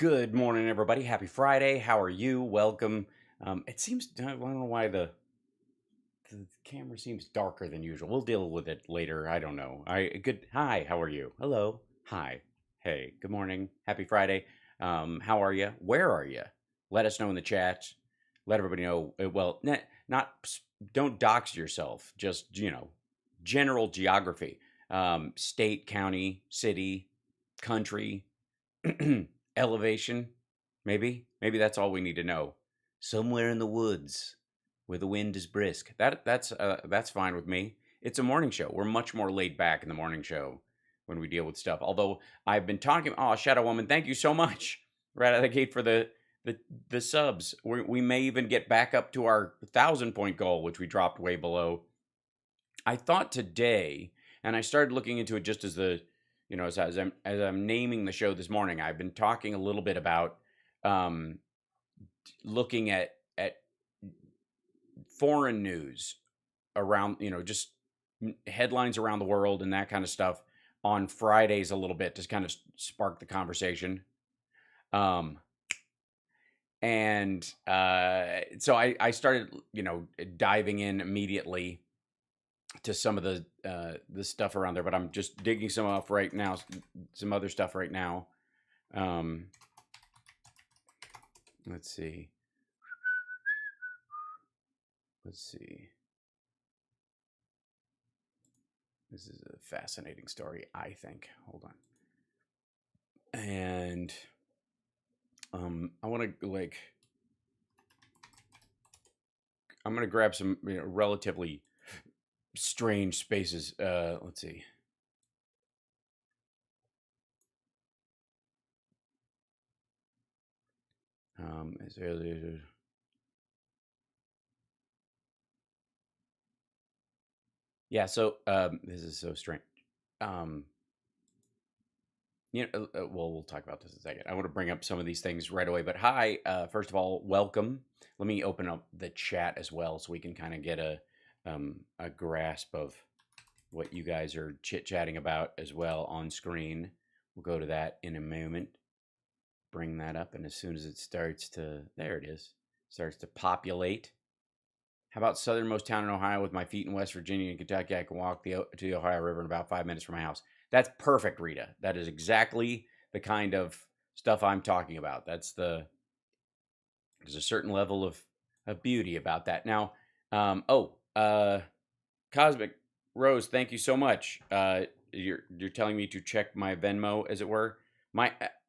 Good morning, everybody. Happy Friday. How are you? Welcome. It seems, I don't know why the camera seems darker than usual. We'll deal with it later. I don't know. Hi, how are you? Hello. Hi. Hey, good morning. Happy Friday. How are you? Where are you? Let us know in the chat. Let everybody know. Well, not, don't dox yourself. Just, general geography. State, county, city, country, elevation, maybe that's all we need to know. Somewhere in the woods where the wind is brisk. That's fine with me. It's a morning show. We're much more laid back in the morning show when we deal with stuff. Although I've been talking. Oh, Shadow Woman, thank you so much right out of the gate for the subs. We may even get back up to our 1,000 point goal, which we dropped way below. I thought today, and I started looking into it just as as I'm naming the show this morning. I've been talking a little bit about um, looking at foreign news around, just headlines around the world and that kind of stuff on Fridays a little bit to kind of spark the conversation. And so I started, diving in immediately to some of the stuff around there, but I'm just digging some off right now, some other stuff right now. Let's see. This is a fascinating story, I think. Hold on. And I want to I'm going to grab some relatively strange spaces. Let's see. Yeah, so this is so strange. Well, we'll talk about this in a second. I want to bring up some of these things right away. But hi, first of all, welcome. Let me open up the chat as well so we can kind of get a grasp of what you guys are chit-chatting about as well on screen. We'll go to that in a moment. Bring that up, and as soon as it starts to, there it is, starts to populate. How about southernmost town in Ohio with my feet in West Virginia and Kentucky? I can walk to the Ohio River in about 5 minutes from my house. That's perfect, Rita. That is exactly the kind of stuff I'm talking about. There's a certain level of beauty about that. Now, Cosmic Rose, thank you so much. You're telling me to check my Venmo, as it were.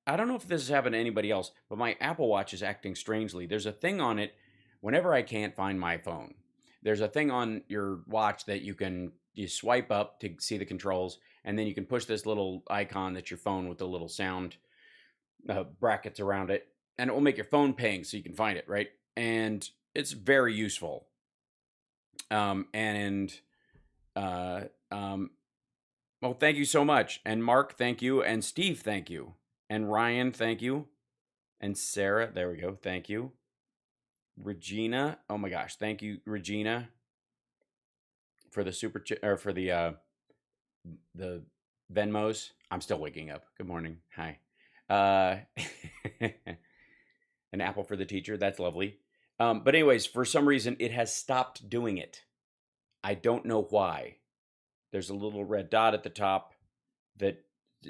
I don't know if this has happened to anybody else, but my Apple Watch is acting strangely. There's a thing on it whenever I can't find my phone. There's a thing on your watch that you swipe up to see the controls, and then you can push this little icon that's your phone with the little sound brackets around it, and it will make your phone ping so you can find it, right? And it's very useful. Well, thank you so much. And Mark, thank you. And Steve, thank you. And Ryan, thank you. And Sarah, there we go. Thank you. Regina, oh my gosh, thank you, Regina, for the for the Venmos. I'm still waking up. Good morning. Hi. An apple for the teacher. That's lovely. But anyways, for some reason, it has stopped doing it. I don't know why. There's a little red dot at the top that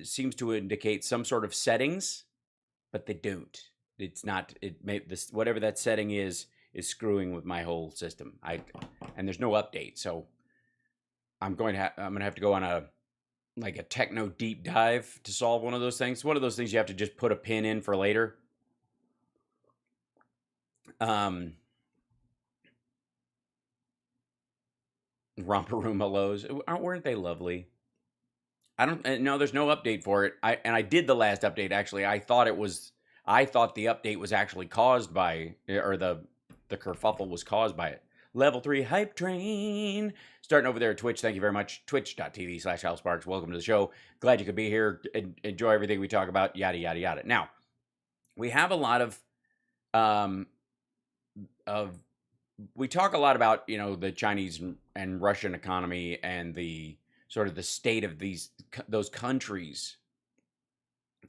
seems to indicate some sort of settings, but they don't. It's not. Whatever that setting is screwing with my whole system. And there's no update, so I'm gonna have to go on a techno deep dive to solve one of those things. One of those things you have to just put a pin in for later. Romper room hellos, weren't they lovely? I don't no, there's no update for it. I did the last update actually. I thought the update was actually caused by, or the kerfuffle was caused by it. Level 3 hype train. Starting over there at Twitch. Thank you very much. Twitch.tv/HalSparks. Welcome to the show. Glad you could be here. Enjoy everything we talk about. Yada, yada, yada. Now, we have a lot we talk a lot about, the Chinese and Russian economy and the sort of the state of those countries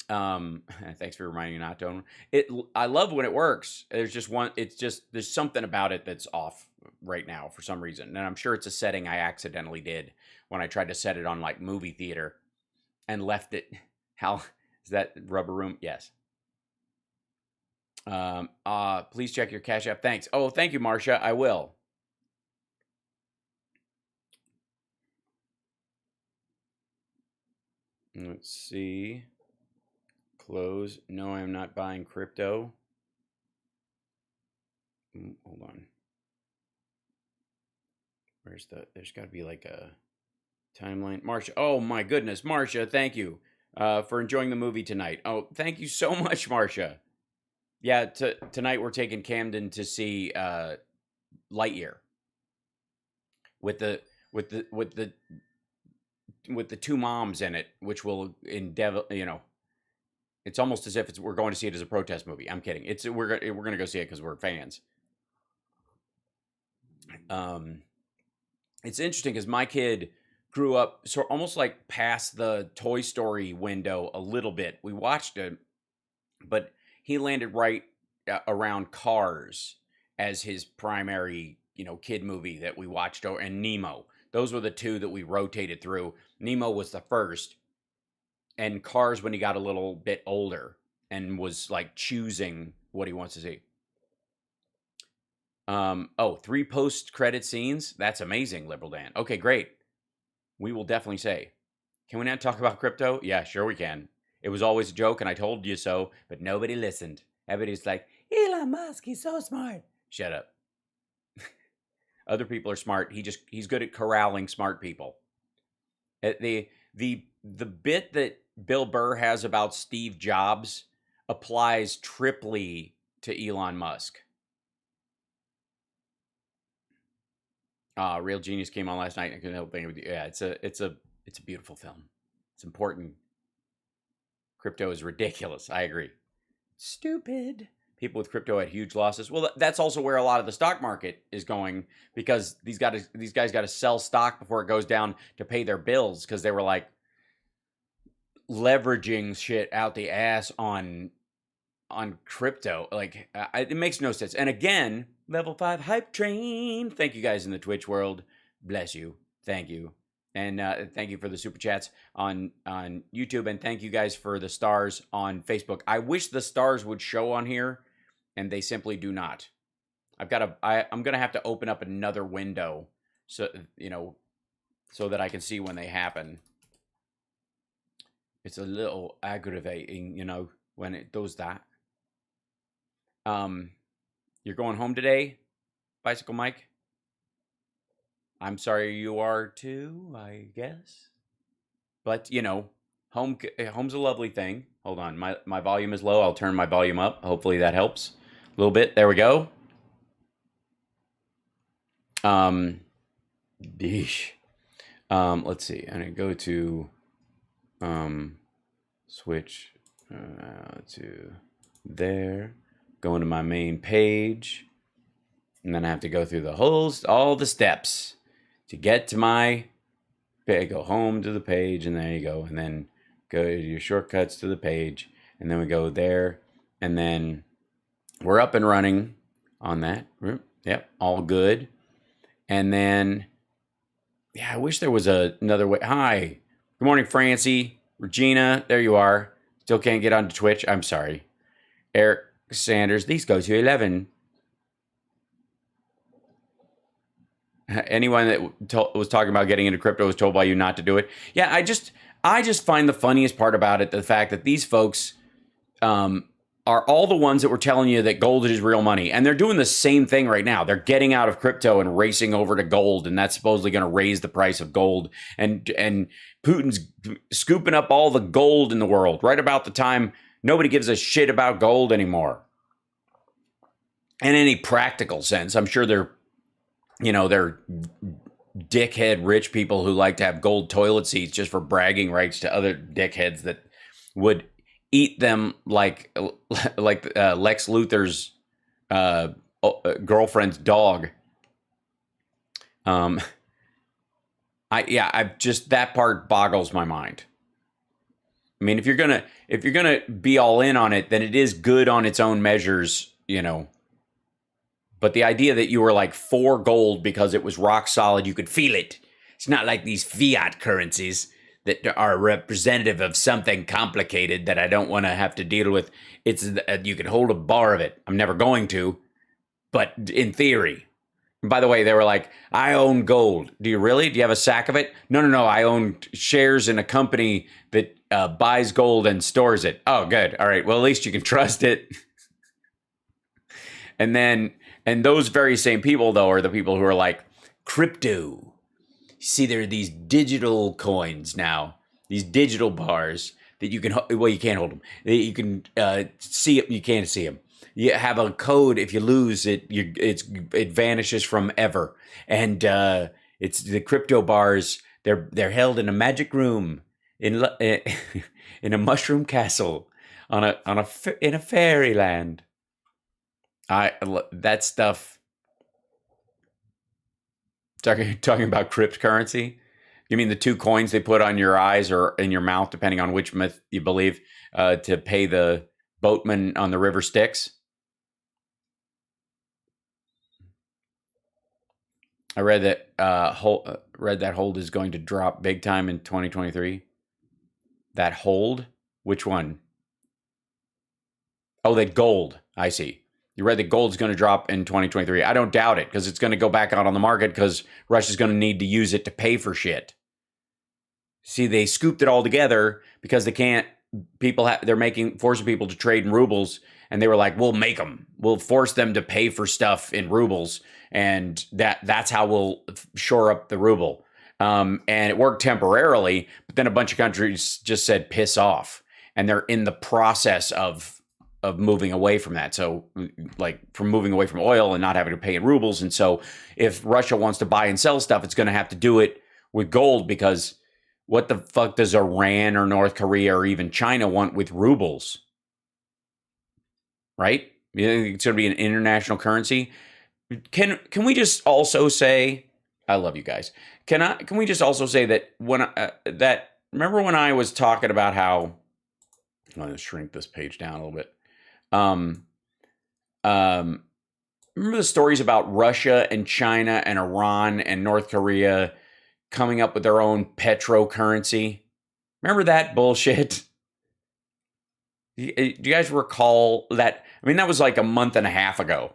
Thanks for reminding me not to own it. I love when it works. There's something about it that's off right now for some reason. And I'm sure it's a setting I accidentally did when I tried to set it on like movie theater and left it. How is that rubber room? Yes. Please check your Cash App. Thanks. Oh, thank you, Marcia. I will. Let's see. Close. No, I'm not buying crypto. Hold on. There's got to be like a timeline. Marcia. Oh my goodness, Marcia. Thank you for enjoying the movie tonight. Oh, thank you so much, Marcia. Yeah, tonight we're taking Camden to see Lightyear with the with the with the with the two moms in it, which will endeavor. It's almost as if we're going to see it as a protest movie. I'm kidding. We're gonna go see it because we're fans. It's interesting because my kid grew up so almost like past the Toy Story window a little bit. We watched it, but he landed right around Cars as his primary, kid movie that we watched, and Nemo. Those were the two that we rotated through. Nemo was the first, and Cars when he got a little bit older and was like choosing what he wants to see. 3 post-credit scenes. That's amazing, Liberal Dan. Okay, great. We will definitely say. Can we not talk about crypto? Yeah, sure we can. It was always a joke, and I told you so, but nobody listened. Everybody's like, Elon Musk, he's so smart. Shut up. Other people are smart. He's good at corralling smart people. The bit that Bill Burr has about Steve Jobs applies triply to Elon Musk. Real Genius came on last night. I couldn't help thinking with you. Yeah, it's a beautiful film. It's important. Crypto is ridiculous. I agree. Stupid. People with crypto had huge losses. Well, that's also where a lot of the stock market is going, because these guys got to sell stock before it goes down to pay their bills, because they were like leveraging shit out the ass on crypto. Like, it makes no sense. And again, level 5 hype train. Thank you guys in the Twitch world. Bless you. Thank you. And thank you for the super chats on YouTube, and thank you guys for the stars on Facebook. I wish the stars would show on here, and they simply do not. I'm gonna have to open up another window so that I can see when they happen. It's a little aggravating, when it does that. You're going home today, Bicycle Mike? I'm sorry you are too, I guess. But, home's a lovely thing. Hold on, my volume is low. I'll turn my volume up. Hopefully that helps a little bit. There we go. Let's see. I'm gonna go to switch to there. Go into my main page, and then I have to go through all the steps to get to my page. Go home to the page, and there you go, and then go to your shortcuts to the page, and then we go there, and then we're up and running on that. Yep, all good. And then, I wish there was another way. Hi, good morning, Francie, Regina. There you are. Still can't get onto Twitch. I'm sorry. Eric Sanders, these go to 11. Anyone that was talking about getting into crypto was told by you not to do it. Yeah, I just find the funniest part about it the fact that these folks are all the ones that were telling you that gold is real money, and they're doing the same thing right now. They're getting out of crypto and racing over to gold, and that's supposedly going to raise the price of gold. And Putin's scooping up all the gold in the world right about the time nobody gives a shit about gold anymore. In any practical sense, I'm sure they're dickhead rich people who like to have gold toilet seats just for bragging rights to other dickheads that would eat them like Lex Luthor's girlfriend's dog. That part boggles my mind. I mean, if you're gonna be all in on it, then it is good on its own measures, But the idea that you were like for gold because it was rock solid, you could feel it. It's not like these fiat currencies that are representative of something complicated that I don't want to have to deal with. It's you can hold a bar of it. I'm never going to, but in theory. And by the way, they were like, I own gold. Do you really? Do you have a sack of it? No. I own shares in a company that buys gold and stores it. Oh, good. All right. Well, at least you can trust it. And those very same people, though, are the people who are like, crypto. See, there are these digital coins now, these digital bars that you can, well, you can't hold them. You can see it, you can't see them. You have a code. If you lose it, it vanishes from ever. And it's the crypto bars. They're held in a magic room in a mushroom castle in a fairyland. That stuff. Talking about cryptocurrency. You mean the two coins they put on your eyes or in your mouth, depending on which myth you believe, to pay the boatman on the river Styx? I read that hold is going to drop big time in 2023. That hold? Which one? Oh, that gold. I see. You read that gold's going to drop in 2023. I don't doubt it, because it's going to go back out on the market because Russia's going to need to use it to pay for shit. See, they scooped it all together because they can't. They're forcing people to trade in rubles, and they were like, "We'll make them. We'll force them to pay for stuff in rubles, and that's how we'll shore up the ruble." And it worked temporarily, but then a bunch of countries just said, "Piss off," and they're in the process of moving away from that. So like from moving away from oil and not having to pay in rubles. And so if Russia wants to buy and sell stuff, it's going to have to do it with gold, because what the fuck does Iran or North Korea or even China want with rubles? Right? You think it's going to be an international currency? Can we just also say, I love you guys. Can we just also say that remember when I was talking about how, I'm going to shrink this page down a little bit. Remember the stories about Russia and China and Iran and North Korea coming up with their own petrocurrency? Remember that bullshit? Do you guys recall that? I mean, that was like a month and a half ago.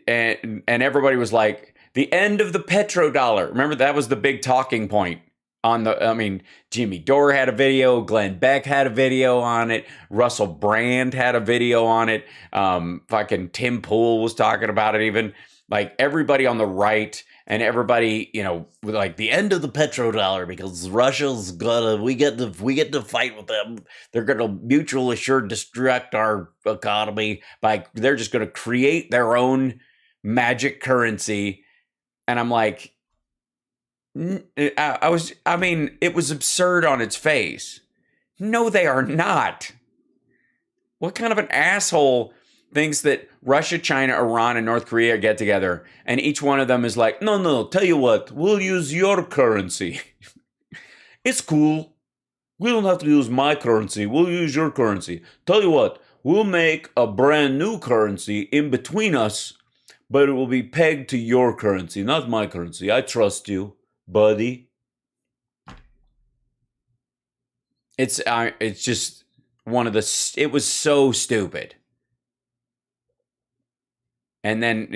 And everybody was like, the end of the petrodollar. Remember, that was the big talking point. Jimmy Dore had a video, Glenn Beck had a video on it, Russell Brand had a video on it, fucking Tim Pool was talking about it even. Like everybody on the right and everybody, with like the end of the petrodollar, because Russia's we get to fight with them. They're gonna mutual assured destruct our economy they're just gonna create their own magic currency. And I'm like, it was absurd on its face. No, they are not. What kind of an asshole thinks that Russia, China, Iran, and North Korea get together and each one of them is like, no, tell you what, we'll use your currency. It's cool. We don't have to use my currency. We'll use your currency. Tell you what, we'll make a brand new currency in between us, but it will be pegged to your currency, not my currency. I trust you, buddy. It's just one of it was so stupid. And then,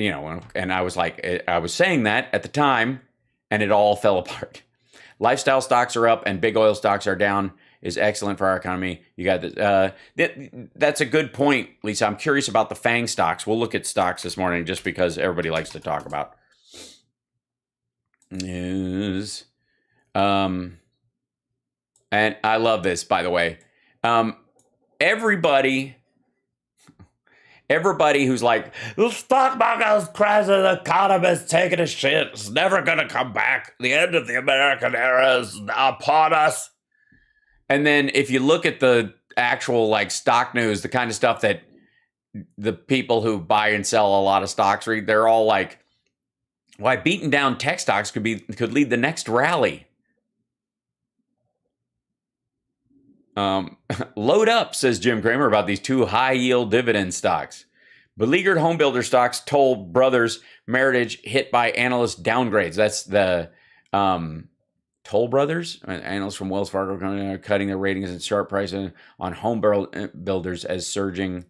and I was like, I was saying that at the time, and it all fell apart. Lifestyle stocks are up and big oil stocks are down is excellent for our economy. You got that's a good point, Lisa. I'm curious about the FANG stocks. We'll look at stocks this morning just because everybody likes to talk about news. And I love this, by the way. Everybody who's like, the stock market's crashing, the economy's taking a shit, it's never going to come back. The end of the American era is upon us. And then if you look at the actual like stock news, the kind of stuff that the people who buy and sell a lot of stocks read, they're all like, why beating down tech stocks could lead the next rally. Load up, says Jim Cramer, about these two high-yield dividend stocks. Beleaguered homebuilder stocks Toll Brothers Meritage hit by analyst downgrades. That's the Toll Brothers, analysts from Wells Fargo, cutting their ratings and sharp pricing on home builders as surging.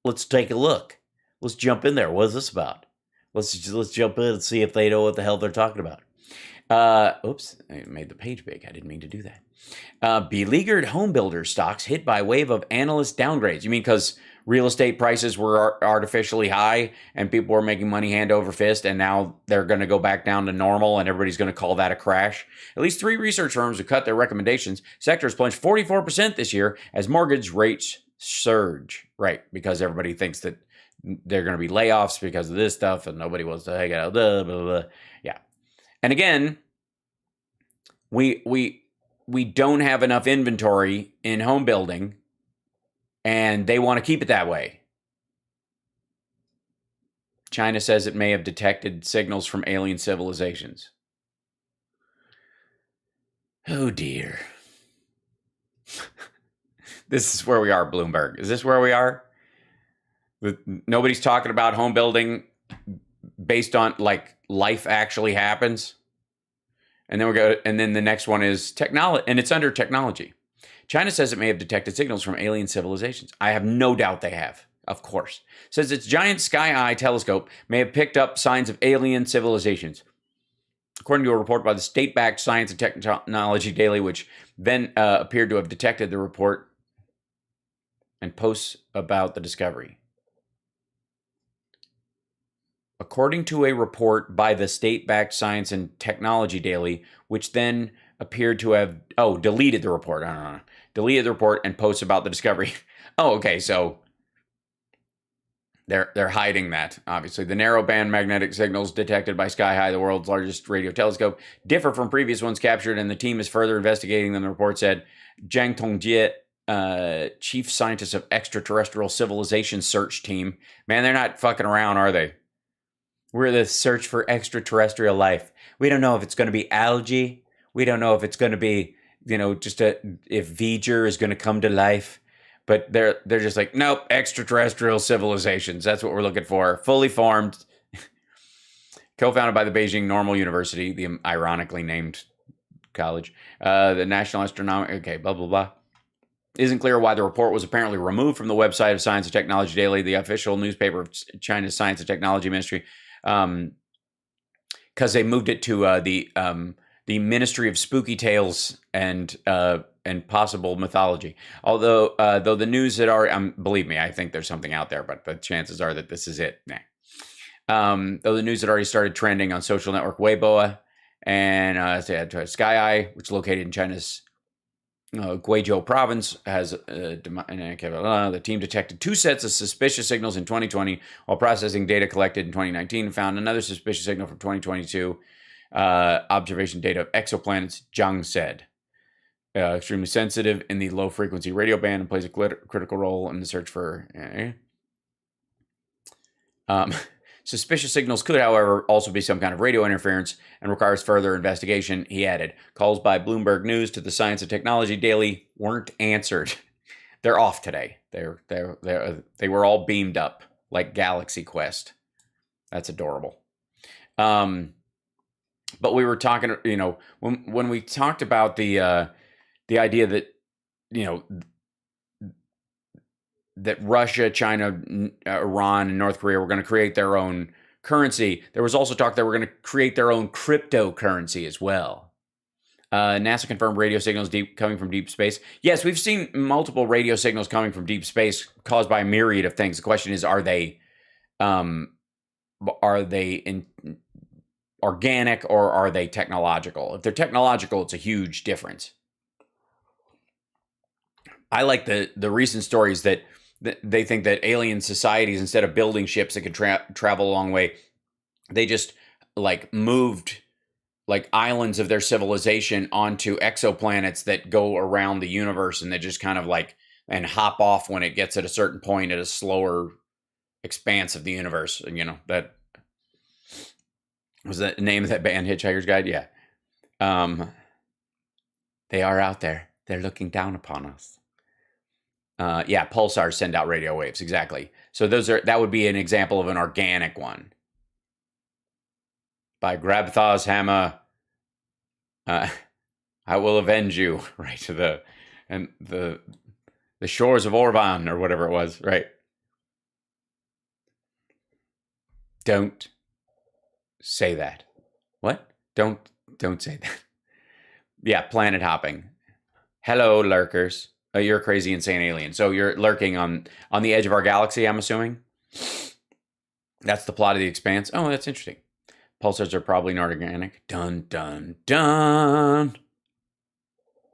Let's take a look. Let's jump in there. What is this about? Let's jump in and see if they know what the hell they're talking about. Oops, I made the page big. I didn't mean to do that. Beleaguered homebuilder stocks hit by wave of analyst downgrades. You mean because real estate prices were artificially high and people were making money hand over fist, and now they're going to go back down to normal and everybody's going to call that a crash? At least 3 research firms have cut their recommendations. Sectors plunged 44% this year as mortgage rates surge. Right, because everybody thinks that they're going to be layoffs because of this stuff and nobody wants to hang out. Blah, blah, blah. Yeah. And again, we don't have enough inventory in home building, and they want to keep it that way. China says it may have detected signals from alien civilizations. Oh dear. This is where we are, Bloomberg. Is this where we are? Nobody's talking about home building based on like life actually happens. And then the next one is technology, and it's under technology. China says it may have detected signals from alien civilizations. I have no doubt they have, of course. Says its giant Sky Eye telescope may have picked up signs of alien civilizations. According to a report by the state-backed Science and Technology Daily, which then appeared to have detected the report and posts about the discovery. According to a report by the state-backed Science and Technology Daily, which then appeared to have deleted the report. I don't know. Deleted the report and posts about the discovery. Oh, okay. So they're hiding that. Obviously, the narrowband magnetic signals detected by Sky High, the world's largest radio telescope, differ from previous ones captured, and the team is further investigating them. The report said Zhang Tongjie, chief scientist of extraterrestrial civilization search team. Man, they're not fucking around, are they? We're the search for extraterrestrial life. We don't know if it's going to be algae. We don't know if it's going to be, if V'ger is going to come to life. But they're just like, nope, extraterrestrial civilizations. That's what we're looking for. Fully formed. Co-founded by the Beijing Normal University, the ironically named college. The National Astronomical, okay, blah, blah, blah. Isn't clear why the report was apparently removed from the website of Science and Technology Daily, the official newspaper of China's Science and Technology Ministry. Because they moved it to the Ministry of Spooky Tales and possible mythology. Although though the news had already, believe me, I think there's something out there, but the chances are that this is it. Nah. Though the news had already started trending on social network Weibo and Sky Eye, which is located in China's Guizhou province, has the team detected 2 sets of suspicious signals in 2020 while processing data collected in 2019 and found another suspicious signal from 2022 observation data of exoplanets, Zhang said. Extremely sensitive in the low frequency radio band and plays a critical role in the search for suspicious signals could, however, also be some kind of radio interference and requires further investigation, he added. Calls by Bloomberg News to the Science and Technology Daily weren't answered. They're off today. They were all beamed up like Galaxy Quest. That's adorable. But we were talking, when we talked about the idea that, that Russia, China, Iran, and North Korea were going to create their own currency, there was also talk that we're going to create their own cryptocurrency as well. NASA confirmed radio signals coming from deep space. Yes, we've seen multiple radio signals coming from deep space caused by a myriad of things. The question is, are they organic or are they technological? If they're technological, it's a huge difference. I like the recent stories that they think that alien societies, instead of building ships that could travel a long way, they just like moved like islands of their civilization onto exoplanets that go around the universe, and they just kind of like and hop off when it gets at a certain point at a slower expanse of the universe. And that was the name of that band, Hitchhiker's Guide. Yeah. They are out there. They're looking down upon us. Yeah, pulsars send out radio waves. Exactly. So that would be an example of an organic one. By Grabthar's hammer, I will avenge you. Right to the shores of Orban or whatever it was. Right. Don't say that. What? Don't say that. Yeah, planet hopping. Hello, lurkers. Oh, you're a crazy, insane alien. So you're lurking on the edge of our galaxy, I'm assuming? That's the plot of The Expanse. Oh, that's interesting. Pulsars are probably not organic. Dun, dun, dun.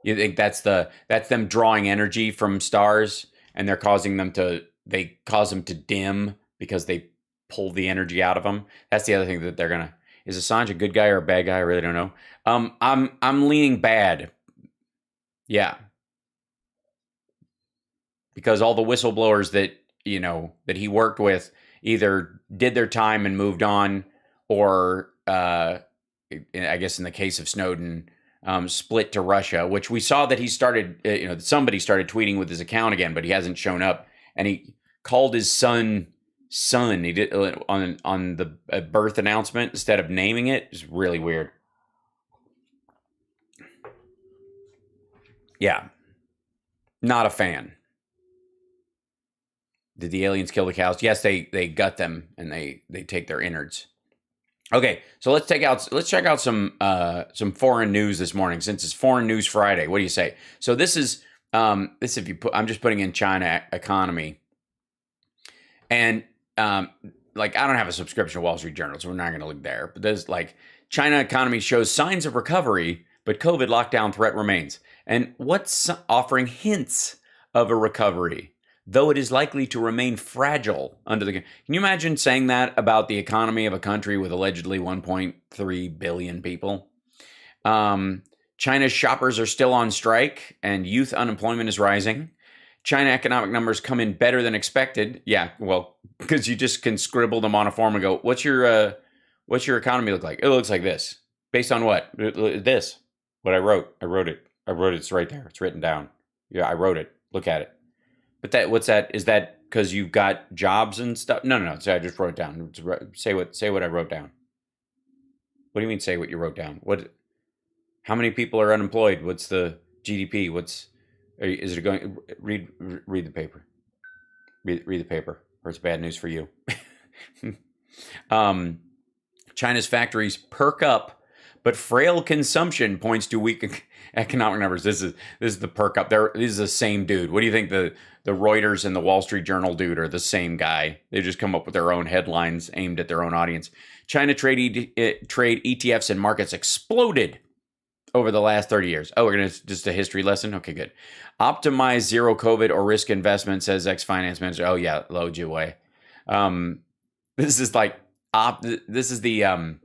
You think that's them drawing energy from stars, and they cause them to dim because they pull the energy out of them? That's the other thing that they're gonna. Is Assange a good guy or a bad guy? I really don't know. I'm leaning bad. Yeah. Because all the whistleblowers that he worked with either did their time and moved on, or I guess in the case of Snowden, split to Russia, which we saw that he started. Somebody started tweeting with his account again, but he hasn't shown up, and he called his son. He did on the birth announcement instead of naming it. It's really weird. Yeah, not a fan. Did the aliens kill the cows? Yes, they gut them and they take their innards. Okay, so let's check out some foreign news this morning, since it's Foreign News Friday. What do you say? So this is if you put, I'm just putting in China economy, and I don't have a subscription to Wall Street Journal, so we're not going to look there. But there's China economy shows signs of recovery, but COVID lockdown threat remains. And what's offering hints of a recovery, though it is likely to remain fragile under the... Can you imagine saying that about the economy of a country with allegedly 1.3 billion people? China's shoppers are still on strike, and youth unemployment is rising. China economic numbers come in better than expected. Yeah, well, because you just can scribble them on a form and go, what's your economy look like? It looks like this. Based on what? This. What I wrote. I wrote it. It's right there. It's written down. Yeah, I wrote it. Look at it. But what's that? Is that because you've got jobs and stuff? No. So I just wrote down. Say what I wrote down. What do you mean say what you wrote down? How many people are unemployed? What's the GDP? Is it going? Read the paper. Read the paper, or it's bad news for you. China's factories perk up, but frail consumption points to weak economic numbers. This is the perk up. This is the same dude. What do you think the Reuters and the Wall Street Journal dude are the same guy? They just come up with their own headlines aimed at their own audience. China trade ETFs and markets exploded over the last 30 years. Oh, we're going to just a history lesson? Okay, good. Optimize zero COVID or risk investment, says ex-finance minister. Oh, yeah, load you away. This is they have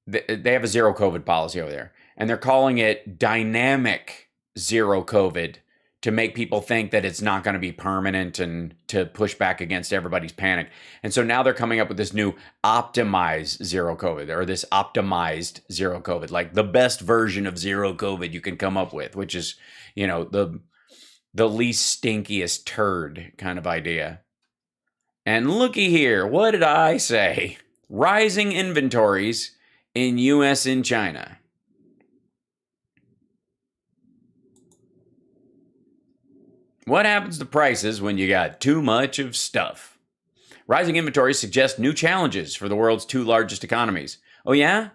a zero COVID policy over there, and they're calling it dynamic zero COVID to make people think that it's not going to be permanent and to push back against everybody's panic. And so now they're coming up with this new optimized zero COVID, or this optimized zero COVID, like the best version of zero COVID you can come up with, which is, the least stinkiest turd kind of idea. And looky here, what did I say? Rising inventories in U.S. and China. What happens to prices when you got too much of stuff? Rising inventories suggest new challenges for the world's two largest economies. Oh yeah?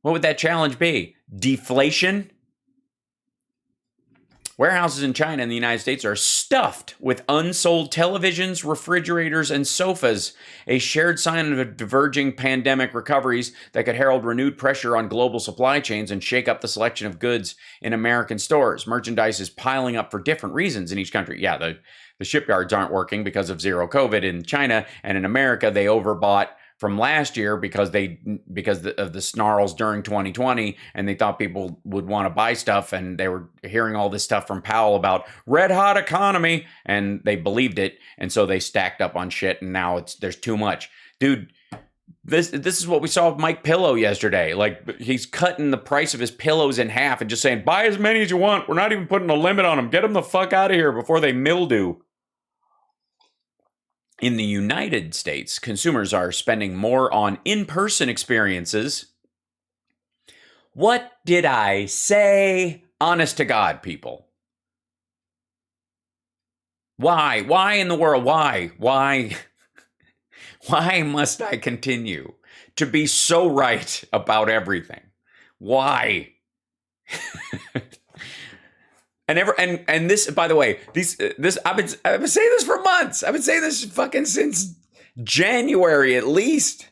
What would that challenge be? Deflation? Warehouses in China and the United States are stuffed with unsold televisions, refrigerators, and sofas, a shared sign of diverging pandemic recoveries that could herald renewed pressure on global supply chains and shake up the selection of goods in American stores. Merchandise is piling up for different reasons in each country. Yeah, the shipyards aren't working because of zero COVID in China, and in America they overbought from last year because of the snarls during 2020, and they thought people would want to buy stuff, and they were hearing all this stuff from Powell about red hot economy, and they believed it, and so they stacked up on shit, and now there's too much. Dude, This is what we saw with Mike Pillow yesterday. Like, he's cutting the price of his pillows in half and just saying, buy as many as you want. We're not even putting a limit on them. Get them the fuck out of here before they mildew. In the United States, consumers are spending more on in-person experiences. What did I say? Honest to God, people. Why? Why in the world? Why? Why? Why must I continue to be so right about everything? Why? And this, by the way, I've been saying this for months. I've been saying this fucking since January at least.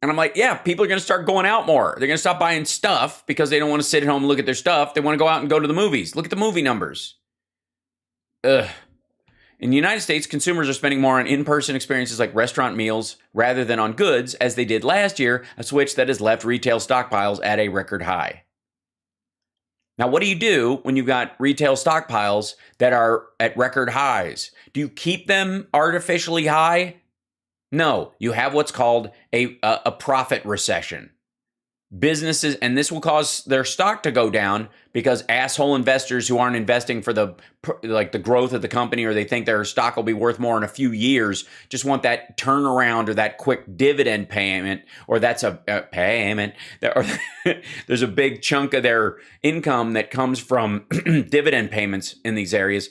And I'm like, yeah, people are going to start going out more. They're going to stop buying stuff because they don't want to sit at home and look at their stuff. They want to go out and go to the movies. Look at the movie numbers. Ugh. In the United States, consumers are spending more on in-person experiences like restaurant meals rather than on goods, as they did last year, a switch that has left retail stockpiles at a record high. Now, what do you do when you've got retail stockpiles that are at record highs? Do you keep them artificially high? No, you have what's called a profit recession. Businesses, and this will cause their stock to go down because asshole investors who aren't investing for the growth of the company, or they think their stock will be worth more in a few years, just want that turnaround or that quick dividend payment, or that's a payment. Or there's a big chunk of their income that comes from dividend payments in these areas.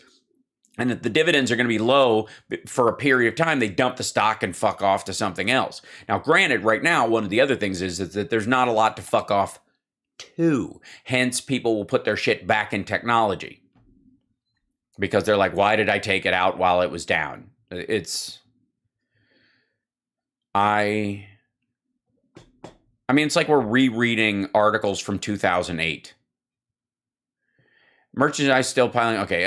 And if the dividends are going to be low for a period of time, they dump the stock and fuck off to something else. Now, granted, right now, one of the other things is that there's not a lot to fuck off to. Hence, people will put their shit back in technology because they're like, why did I take it out while it was down? It's like we're rereading articles from 2008. Merchandise still piling. Okay.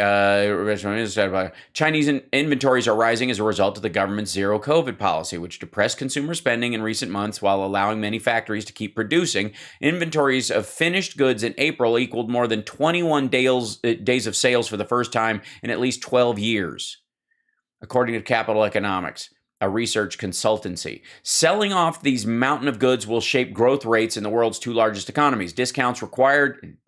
Chinese inventories are rising as a result of the government's zero COVID policy, which depressed consumer spending in recent months while allowing many factories to keep producing. Inventories of finished goods in April equaled more than 21 days of sales for the first time in at least 12 years, according to Capital Economics, a research consultancy. Selling off these mountain of goods will shape growth rates in the world's two largest economies. Discounts required.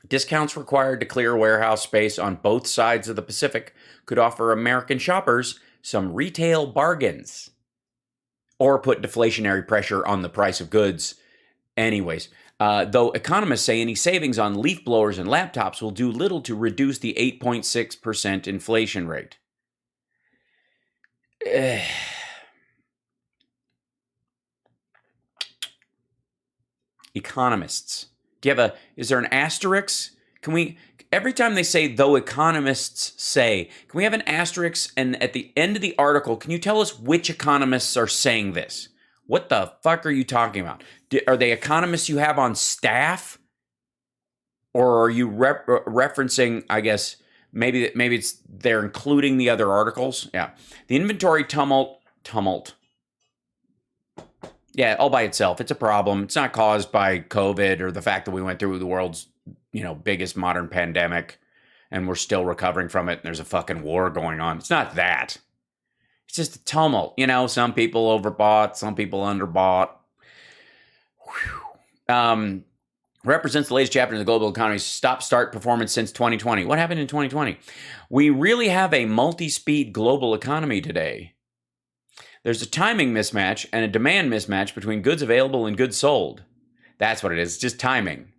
Discounts required to clear warehouse space on both sides of the Pacific could offer American shoppers some retail bargains or put deflationary pressure on the price of goods. Anyways, though economists say any savings on leaf blowers and laptops will do little to reduce the 8.6% inflation rate. Economists. Is there an asterisk? Every time they say, though economists say, can we have an asterisk? And at the end of the article, can you tell us which economists are saying this? What the fuck are you talking about? Are they economists you have on staff? Or are you referencing, I guess, maybe it's they're including the other articles? Yeah. The inventory tumult. Yeah, all by itself. It's a problem. It's not caused by COVID or the fact that we went through the world's, biggest modern pandemic and we're still recovering from it and there's a fucking war going on. It's not that. It's just a tumult. Some people overbought, some people underbought. Represents the latest chapter in the global economy's stop-start performance since 2020. What happened in 2020? We really have a multi-speed global economy today. There's a timing mismatch and a demand mismatch between goods available and goods sold. That's what it is. It's just timing.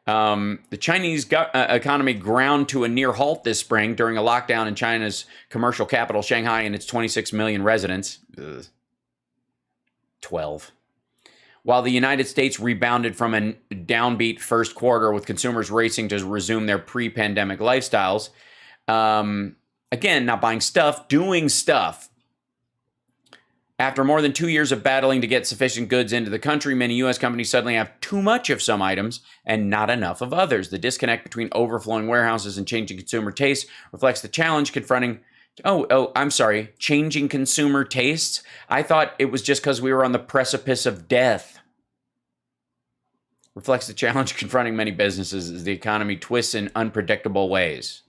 The Chinese economy ground to a near halt this spring during a lockdown in China's commercial capital, Shanghai, and its 26 million residents. 12. While the United States rebounded from a downbeat first quarter with consumers racing to resume their pre-pandemic lifestyles. Again, not buying stuff, doing stuff. After more than 2 years of battling to get sufficient goods into the country, many U.S. companies suddenly have too much of some items and not enough of others. The disconnect between overflowing warehouses and changing consumer tastes reflects the challenge confronting Oh, I'm sorry. Changing consumer tastes. I thought it was just because we were on the precipice of death. Reflects the challenge confronting many businesses as the economy twists in unpredictable ways.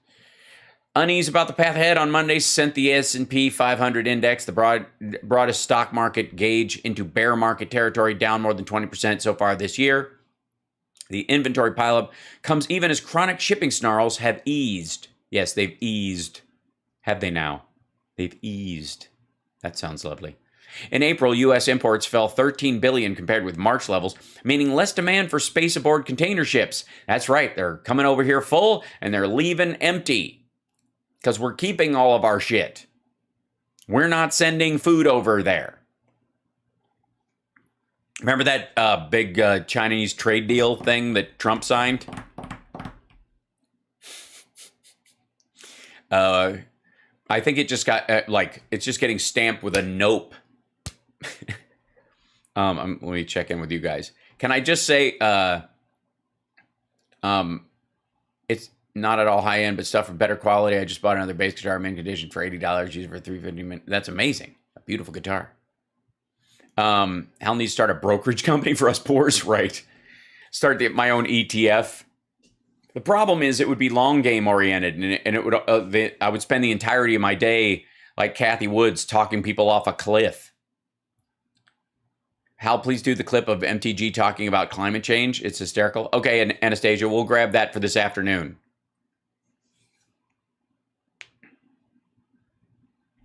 Unease about the path ahead on Monday sent the S&P 500 index, the broadest stock market gauge, into bear market territory, down more than 20% so far this year. The inventory pileup comes even as chronic shipping snarls have eased. Yes, they've eased. Have they now? They've eased. That sounds lovely. In April, U.S. imports fell $13 billion compared with March levels, meaning less demand for space aboard container ships. That's right. They're coming over here full and they're leaving empty because we're keeping all of our shit. We're not sending food over there. Remember that big Chinese trade deal thing that Trump signed? I think it just got it's just getting stamped with a nope. Let me check in with you guys. Can I just say, it's not at all high end, but stuff for better quality. I just bought another bass guitar, mint condition, for $80. Use it for $350. That's amazing. A beautiful guitar. Hal needs to start a brokerage company for us poors, right? Start my own ETF. The problem is it would be long game oriented, and it would I would spend the entirety of my day like Kathy Woods talking people off a cliff. Hal, please do the clip of MTG talking about climate change. It's hysterical. Okay, and Anastasia, we'll grab that for this afternoon.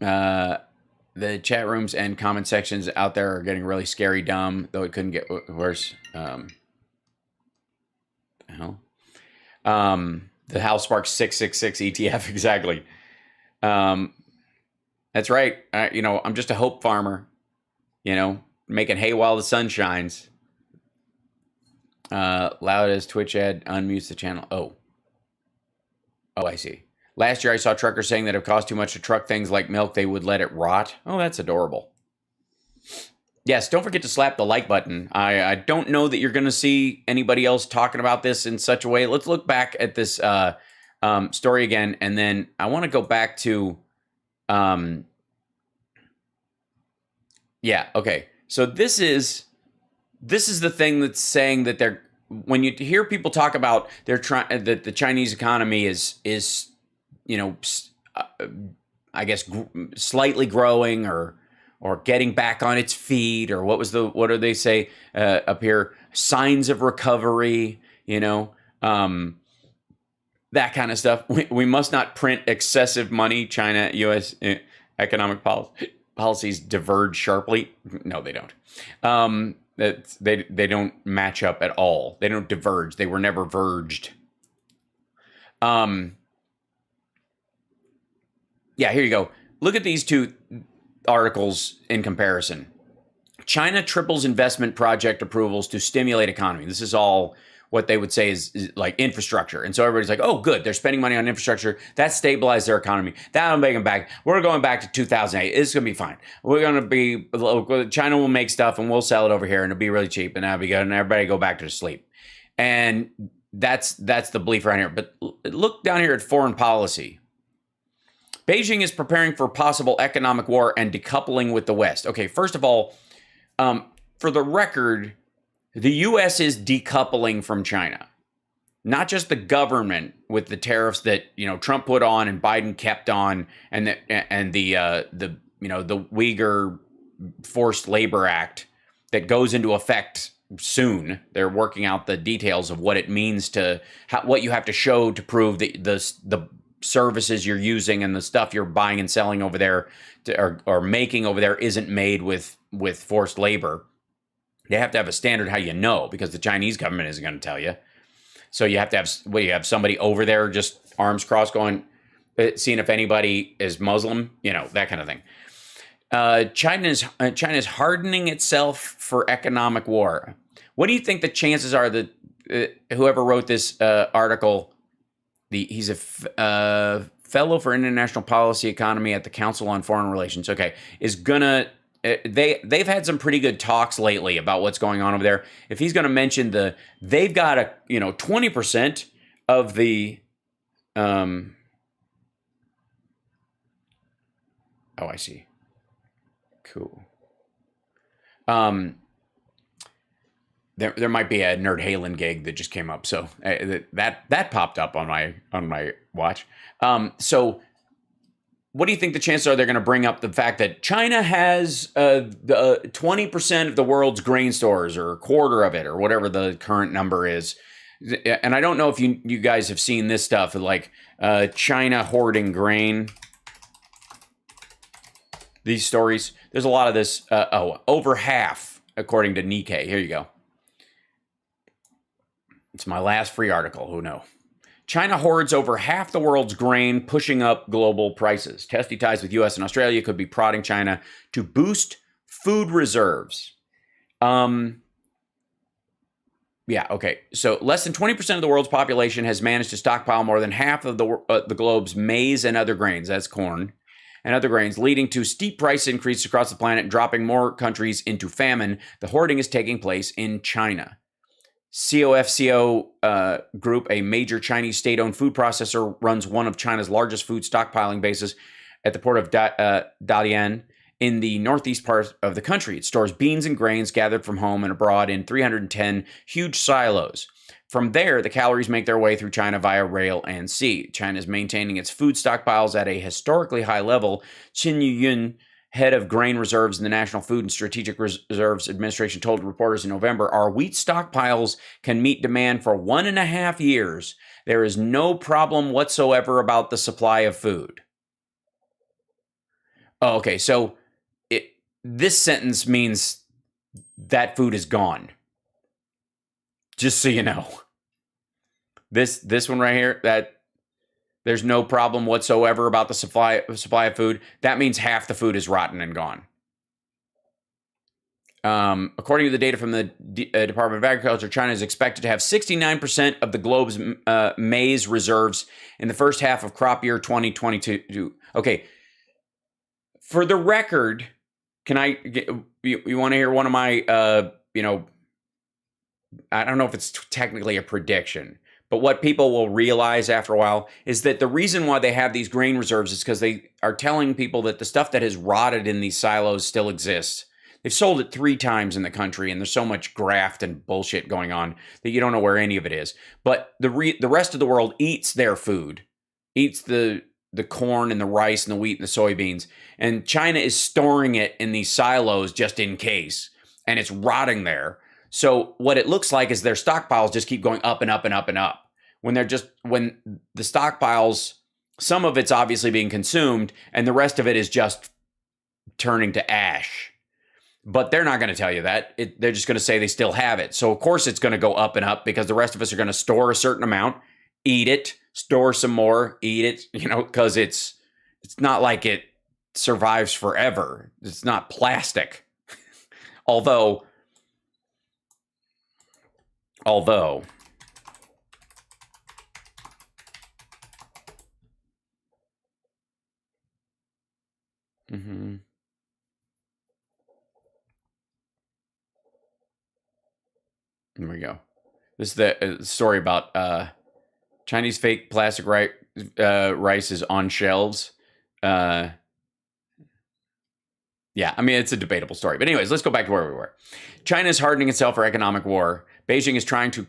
The chat rooms and comment sections out there are getting really scary dumb, though it couldn't get worse. The hell? The HAL SPARKS 666 ETF, exactly. That's right. I'm just a hope farmer, making hay while the sun shines. Loud as Twitch ad unmutes the channel. Oh, I see. Last year I saw truckers saying that if it cost too much to truck things like milk, they would let it rot. Oh, that's adorable. Yes, don't forget to slap the like button. I don't know that you're going to see anybody else talking about this in such a way. Let's look back at this story again, and then I want to go back to... yeah, okay. So this is the thing that's saying that when you hear people talk about that the Chinese economy is I guess slightly growing or getting back on its feet, or what do they say up here? Signs of recovery, that kind of stuff. We must not print excessive money. China, U.S. economic policies diverge sharply. No, they don't. They don't match up at all. They don't diverge. They were never verged. Yeah, here you go. Look at these two articles in comparison. China triples investment project approvals to stimulate economy. This is all what they would say is like infrastructure. And so everybody's like, oh, good. They're spending money on infrastructure. That stabilized their economy. That'll make them back. We're going back to 2008. It's going to be fine. We're going to be, China will make stuff and we'll sell it over here and it'll be really cheap and that'll be good. And everybody go back to sleep. And that's the belief around here. But look down here at foreign policy. Beijing is preparing for possible economic war and decoupling with the West. Okay, first of all, for the record, the U.S. is decoupling from China. Not just the government with the tariffs that Trump put on and Biden kept on, and the Uyghur Forced Labor Act that goes into effect soon. They're working out the details of what it means what you have to show to prove that the services you're using and the stuff you're buying and selling over there or making over there isn't made with forced labor. They have to have a standard how because the Chinese government isn't going to tell you. So you have to have somebody over there just arms crossed going, seeing if anybody is Muslim, that kind of thing. China is hardening itself for economic war. What do you think the chances are that whoever wrote this article, he's a fellow for international policy economy at the Council on Foreign Relations, okay, is gonna, they've had some pretty good talks lately about what's going on over there. If he's going to mention they've got 20% of the, Oh, I see. Cool. Um, there might be a Nerd Halen gig that just came up, so that popped up on my watch. So what do you think the chances are they're going to bring up the fact that China has the 20% of the world's grain stores, or a quarter of it, or whatever the current number is? And I don't know if you guys have seen this stuff, like China hoarding grain. These stories, there's a lot of this. Over half, according to Nikkei. Here you go. It's my last free article. Who knows? China hoards over half the world's grain, pushing up global prices. Testy ties with U.S. and Australia could be prodding China to boost food reserves. Yeah, okay. So less than 20% of the world's population has managed to stockpile more than half of the globe's maize and other grains, that's corn, and other grains, leading to steep price increases across the planet and dropping more countries into famine. The hoarding is taking place in China. COFCO Group, a major Chinese state-owned food processor, runs one of China's largest food stockpiling bases at the port of Dalian in the northeast part of the country. It stores beans and grains gathered from home and abroad in 310 huge silos. From there, the calories make their way through China via rail and sea. China is maintaining its food stockpiles at a historically high level. Qin Yuyun, head of grain reserves in the National Food and Strategic Reserves Administration, told reporters in November, our wheat stockpiles can meet demand for 1.5 years. There is no problem whatsoever about the supply of food. Oh, okay, so this sentence means that food is gone. Just so you know. This one right here, that there's no problem whatsoever about the supply of food. That means half the food is rotten and gone. According to the data from the Department of Agriculture, China is expected to have 69% of the globe's maize reserves in the first half of crop year 2022. Okay. For the record, can I get, you want to hear one of my, I don't know if it's technically a prediction, but what people will realize after a while is that the reason why they have these grain reserves is because they are telling people that the stuff that has rotted in these silos still exists. They've sold it 3 times in the country, and there's so much graft and bullshit going on that you don't know where any of it is. But the rest of the world eats their food, eats the corn and the rice and the wheat and the soybeans, and China is storing it in these silos just in case, and it's rotting there. So what it looks like is their stockpiles just keep going up and up and up and up. When the stockpiles, some of it's obviously being consumed and the rest of it is just turning to ash. But they're not going to tell you that. They're just going to say they still have it. So of course it's going to go up and up because the rest of us are going to store a certain amount, eat it, store some more, eat it, because it's not like it survives forever. It's not plastic. Although mm-hmm. There we go. This is the story about Chinese fake plastic rice is on shelves. Yeah, I mean, it's a debatable story. But anyways, let's go back to where we were. China is hardening itself for economic war. Beijing is trying to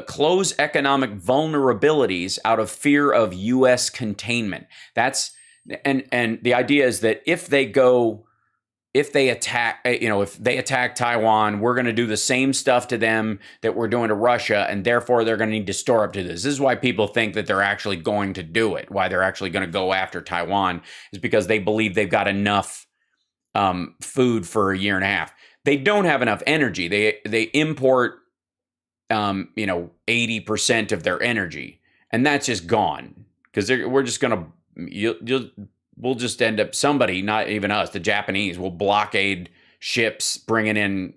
close economic vulnerabilities out of fear of U.S. containment. And the idea is that if they attack Taiwan, we're going to do the same stuff to them that we're doing to Russia, and therefore they're going to need to store up to this. This is why people think that they're actually going to do it, why they're actually going to go after Taiwan, is because they believe they've got enough food for a year and a half. They don't have enough energy. They import 80% of their energy, and that's just gone because we're just going to we'll just end up, somebody, not even us, the Japanese, will blockade ships bringing in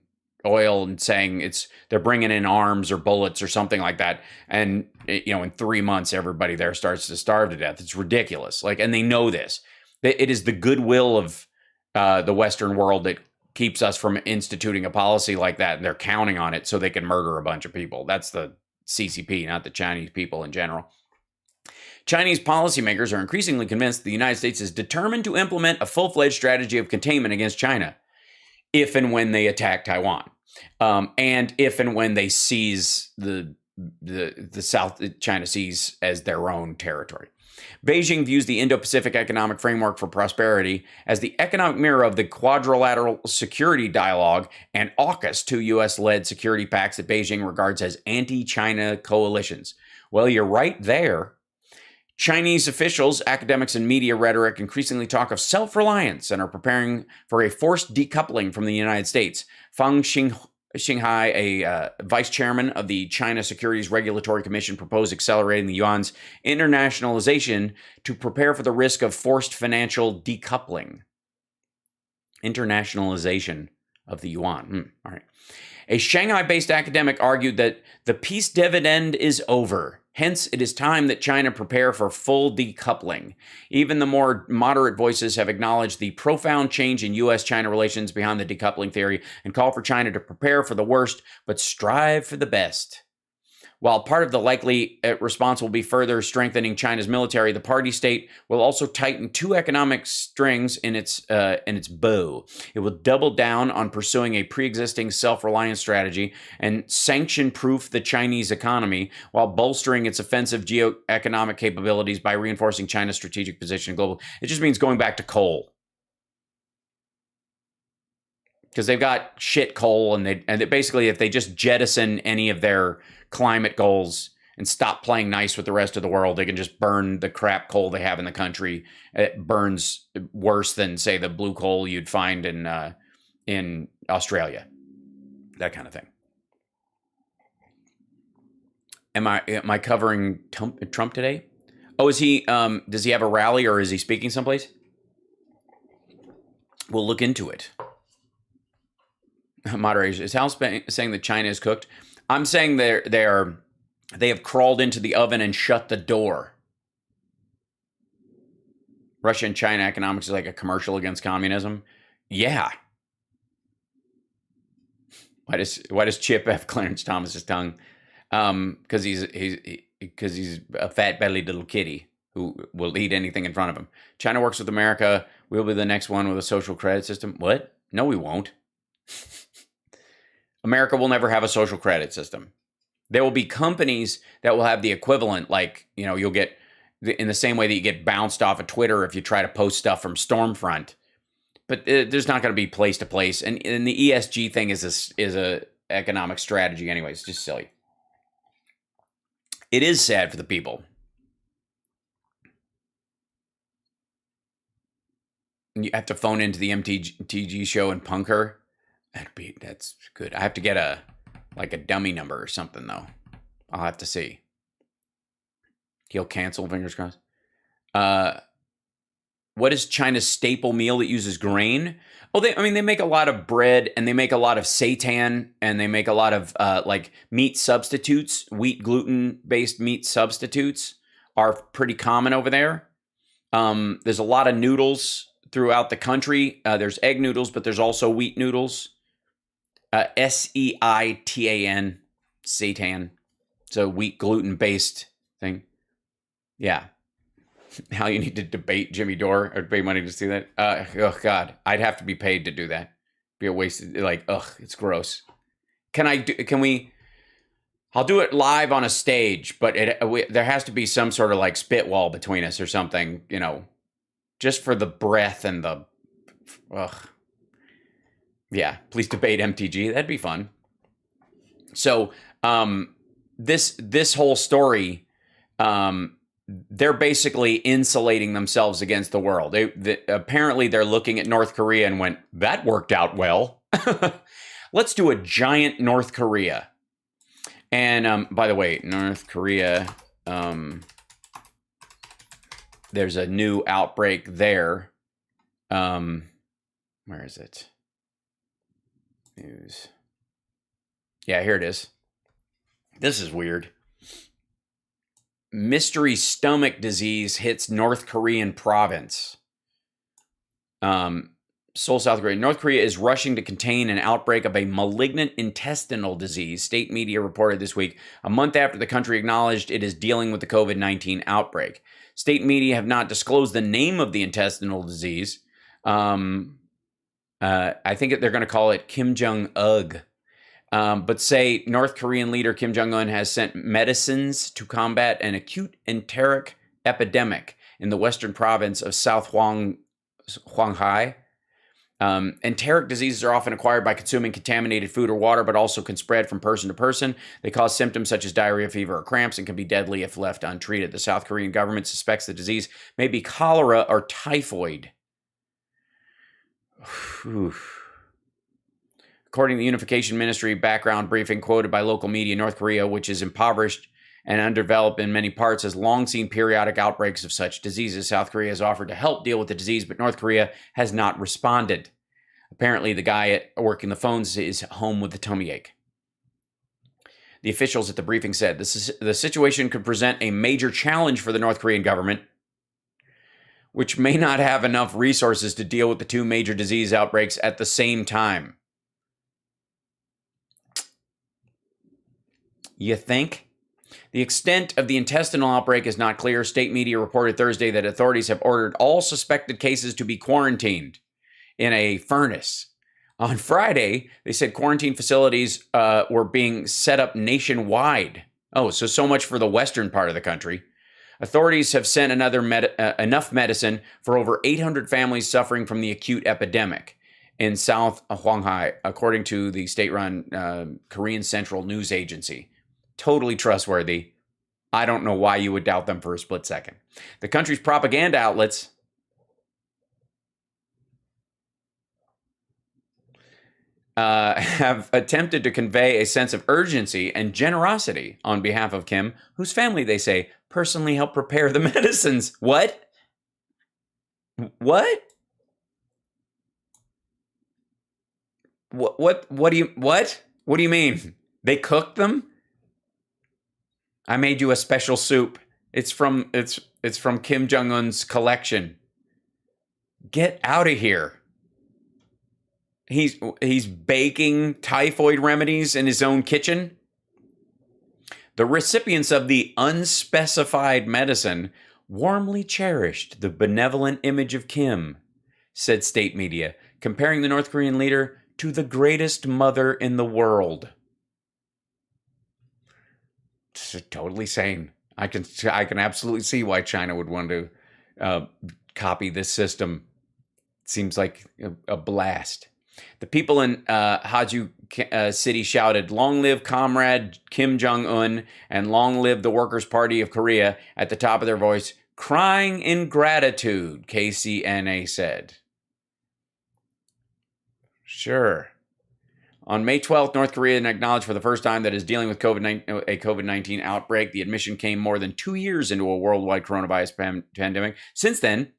oil and saying they're bringing in arms or bullets or something like that. And, in 3 months, everybody there starts to starve to death. It's ridiculous. And they know this. It is the goodwill of the Western world that keeps us from instituting a policy like that. And they're counting on it so they can murder a bunch of people. That's the CCP, not the Chinese people in general. Chinese policymakers are increasingly convinced the United States is determined to implement a full-fledged strategy of containment against China if and when they attack Taiwan, and if and when they seize the South China Seas as their own territory. Beijing views the Indo-Pacific Economic Framework for Prosperity as the economic mirror of the Quadrilateral Security Dialogue and AUKUS, two U.S.-led security pacts that Beijing regards as anti-China coalitions. Well, you're right there. Chinese officials, academics, and media rhetoric increasingly talk of self-reliance and are preparing for a forced decoupling from the United States. Fang Xinghai, a vice chairman of the China Securities Regulatory Commission, proposed accelerating the yuan's internationalization to prepare for the risk of forced financial decoupling. Internationalization of the yuan. All right. A Shanghai-based academic argued that the peace dividend is over. Hence, it is time that China prepare for full decoupling. Even the more moderate voices have acknowledged the profound change in U.S.-China relations behind the decoupling theory and call for China to prepare for the worst, but strive for the best. While part of the likely response will be further strengthening China's military, the party state will also tighten two economic strings in its bow. It will double down on pursuing a pre-existing self-reliance strategy and sanction-proof the Chinese economy while bolstering its offensive geo-economic capabilities by reinforcing China's strategic position in global. It just means going back to coal. Because they've got shit coal, and they basically, if they just jettison any of their climate goals and stop playing nice with the rest of the world, they can just burn the crap coal they have in the country. It burns worse than, say, the blue coal you'd find in Australia. That kind of thing. Am I covering Trump today? Oh, is he? Does he have a rally, or is he speaking someplace? We'll look into it. Moderation. Is HAL saying that China is cooked? I'm saying they have crawled into the oven and shut the door. Russia and China economics is like a commercial against communism. Yeah. Why does Chip have Clarence Thomas's tongue? Because he's a fat-bellied little kitty who will eat anything in front of him. China works with America. We'll be the next one with a social credit system. What? No, we won't. America will never have a social credit system. There will be companies that will have the equivalent, like, you'll get, in the same way that you get bounced off of Twitter if you try to post stuff from Stormfront. But there's not going to be place to place. And the ESG thing is a economic strategy anyway. It's just silly. It is sad for the people. And you have to phone into the MTG show and punk her. That's good. I have to get a dummy number or something, though. I'll have to see. He'll cancel, fingers crossed. What is China's staple meal that uses grain? Oh, they make a lot of bread, and they make a lot of seitan, and they make a lot of meat substitutes. Wheat gluten-based meat substitutes are pretty common over there. There's a lot of noodles throughout the country. There's egg noodles, but there's also wheat noodles. Seitan, seitan. It's a wheat gluten-based thing. Yeah. How you need to debate Jimmy Dore or pay money to see that? Oh God, I'd have to be paid to do that. Be a waste. It's gross. Can we? I'll do it live on a stage, but there has to be some sort of spit wall between us or something. Just for the breath and the. Ugh. Yeah, please debate MTG. That'd be fun. So, this whole story, they're basically insulating themselves against the world. Apparently they're looking at North Korea and went, that worked out well. Let's do a giant North Korea. And by the way, North Korea, there's a new outbreak there. Where is it? News. Yeah, here it is. This is weird. Mystery stomach disease hits North Korean province. Seoul, South Korea. North Korea is rushing to contain an outbreak of a malignant intestinal disease, state media reported this week, a month after the country acknowledged it is dealing with the COVID-19 outbreak. State media have not disclosed the name of the intestinal disease. I think they're going to call it Kim Jong-un. But say North Korean leader Kim Jong-un has sent medicines to combat an acute enteric epidemic in the western province of South Hwanghae. Enteric diseases are often acquired by consuming contaminated food or water, but also can spread from person to person. They cause symptoms such as diarrhea, fever, or cramps, and can be deadly if left untreated. The South Korean government suspects the disease may be cholera or typhoid. According to the Unification Ministry background briefing quoted by local media, North Korea, which is impoverished and undeveloped in many parts, has long seen periodic outbreaks of such diseases. South Korea has offered to help deal with the disease, but North Korea has not responded. Apparently, the guy working the phones is home with a tummy ache. The officials at the briefing said the situation could present a major challenge for the North Korean government, which may not have enough resources to deal with the two major disease outbreaks at the same time. You think? The extent of the intestinal outbreak is not clear. State media reported Thursday that authorities have ordered all suspected cases to be quarantined in a furnace. On Friday, they said quarantine facilities were being set up nationwide. Oh, so much for the western part of the country. Authorities have sent enough medicine for over 800 families suffering from the acute epidemic in South Hwanghae, according to the state-run Korean Central News Agency. Totally trustworthy. I don't know why you would doubt them for a split second. The country's propaganda outlets have attempted to convey a sense of urgency and generosity on behalf of Kim, whose family, they say, personally helped prepare the medicines. What? What? What do you mean? They cooked them? I made you a special soup. It's from Kim Jong-un's collection. Get out of here. He's baking typhoid remedies in his own kitchen. The recipients of the unspecified medicine warmly cherished the benevolent image of Kim, said state media, comparing the North Korean leader to the greatest mother in the world. It's totally sane. I can absolutely see why China would want to copy this system. It seems like a blast. The people in Haju City shouted, "Long live Comrade Kim Jong-un and long live the Workers' Party of Korea" at the top of their voice, crying in gratitude, KCNA said. Sure. On May 12th, North Korea acknowledged for the first time that it is dealing with a COVID-19 outbreak. The admission came more than 2 years into a worldwide coronavirus pandemic. Since then,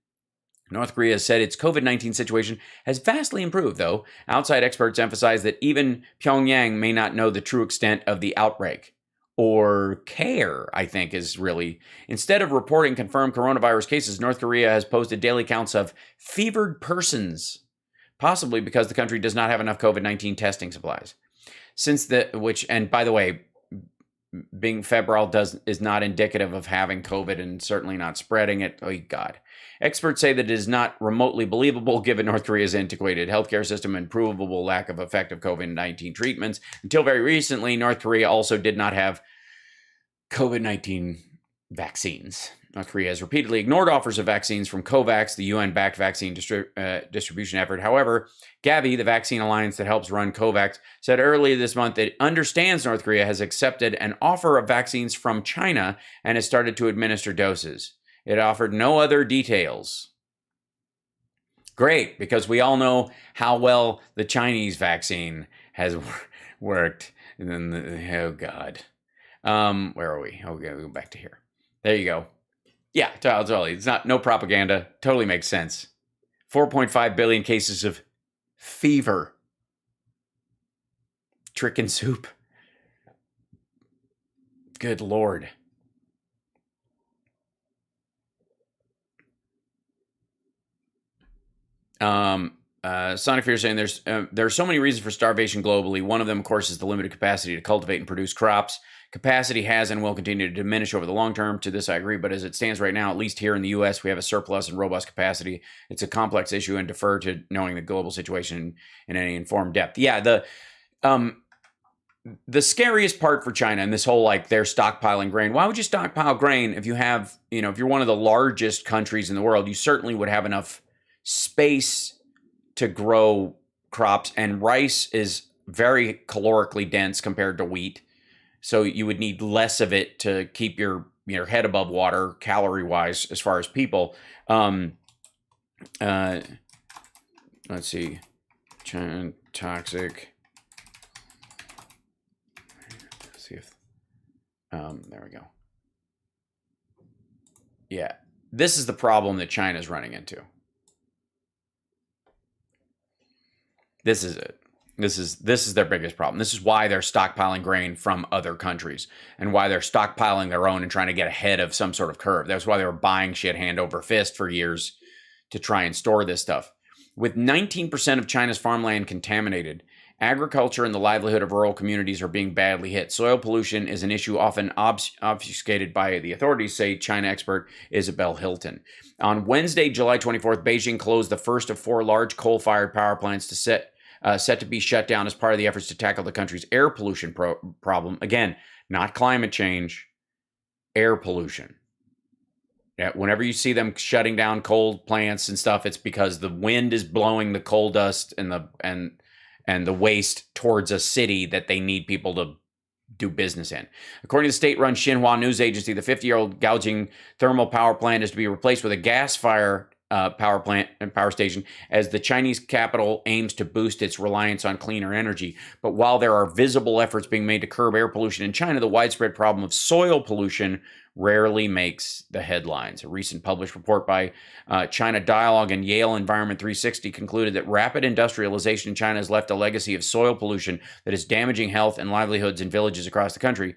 North Korea has said its COVID-19 situation has vastly improved, though. Outside experts emphasize that even Pyongyang may not know the true extent of the outbreak. Or care, I think, is really. Instead of reporting confirmed coronavirus cases, North Korea has posted daily counts of fevered persons, possibly because the country does not have enough COVID-19 testing supplies. And by the way, being febrile is not indicative of having COVID and certainly not spreading it. Oh, God. Experts say that it is not remotely believable given North Korea's antiquated healthcare system and provable lack of effective COVID-19 treatments. Until very recently, North Korea also did not have COVID-19 vaccines. North Korea has repeatedly ignored offers of vaccines from COVAX, the UN-backed vaccine distribution effort. However, Gavi, the vaccine alliance that helps run COVAX, said earlier this month that it understands North Korea has accepted an offer of vaccines from China and has started to administer doses. It offered no other details. Great, because we all know how well the Chinese vaccine has worked. And then, oh, God. Where are we? Okay, we'll go back to here. There you go. Yeah, totally. It's no propaganda. Totally makes sense. 4.5 billion cases of fever. Chicken soup. Good Lord. Sonic Fear saying there are so many reasons for starvation globally. One of them, of course, is the limited capacity to cultivate and produce crops. Capacity has and will continue to diminish over the long term. To this, I agree. But as it stands right now, at least here in the U.S., we have a surplus and robust capacity. It's a complex issue and defer to knowing the global situation in any informed depth. Yeah, the scariest part for China and this whole like they're stockpiling grain. Why would you stockpile grain if you have, if you're one of the largest countries in the world, you certainly would have enough space to grow crops, and rice is very calorically dense compared to wheat. So you would need less of it to keep your head above water calorie wise as far as people. Let's see. China toxic. See if there we go. Yeah, this is the problem that China's running into. This is it. This is their biggest problem. This is why they're stockpiling grain from other countries and why they're stockpiling their own and trying to get ahead of some sort of curve. That's why they were buying shit hand over fist for years to try and store this stuff. With 19% of China's farmland contaminated, agriculture and the livelihood of rural communities are being badly hit. Soil pollution is an issue often obfuscated by the authorities, say China expert Isabel Hilton. On Wednesday, July 24th, Beijing closed the first of 4 large coal-fired power plants set to be shut down as part of the efforts to tackle the country's air pollution problem. Again, not climate change, air pollution. Yeah, whenever you see them shutting down coal plants and stuff, it's because the wind is blowing the coal dust and the waste towards a city that they need people to do business in. According to the state-run Xinhua news agency, the 50-year-old Gaojing thermal power plant is to be replaced with a gas-fire power plant and power station as the Chinese capital aims to boost its reliance on cleaner energy. But while there are visible efforts being made to curb air pollution in China, the widespread problem of soil pollution rarely makes the headlines. A recent published report by China Dialogue and Yale Environment 360 concluded that rapid industrialization in China has left a legacy of soil pollution that is damaging health and livelihoods in villages across the country.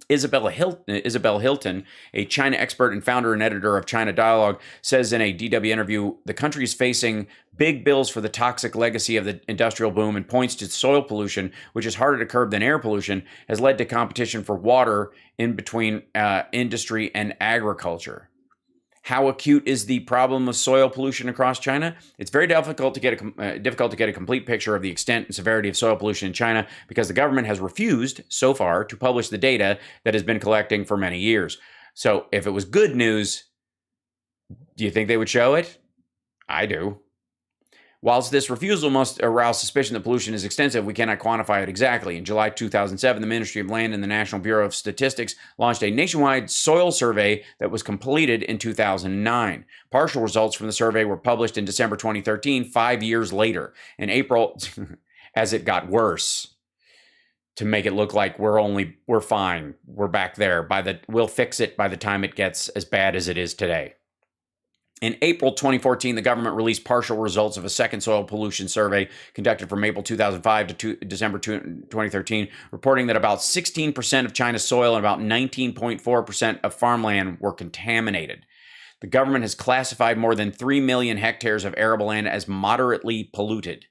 Isabel Hilton, a China expert and founder and editor of China Dialogue, says in a DW interview, the country is facing big bills for the toxic legacy of the industrial boom and points to soil pollution, which is harder to curb than air pollution, has led to competition for water in between industry and agriculture. How acute is the problem of soil pollution across China? It's very difficult to get a complete picture of the extent and severity of soil pollution in China because the government has refused so far to publish the data that has been collecting for many years. So if it was good news, do you think they would show it? I do. Whilst this refusal must arouse suspicion that pollution is extensive, we cannot quantify it exactly. In July 2007, the Ministry of Land and the National Bureau of Statistics launched a nationwide soil survey that was completed in 2009. Partial results from the survey were published in December 2013, 5 years later. In April, as it got worse, to make it look like we're fine, we're back there. We'll fix it by the time it gets as bad as it is today. In April 2014, the government released partial results of a second soil pollution survey conducted from April 2005 to December 2013, reporting that about 16% of China's soil and about 19.4% of farmland were contaminated. The government has classified more than 3 million hectares of arable land as moderately polluted.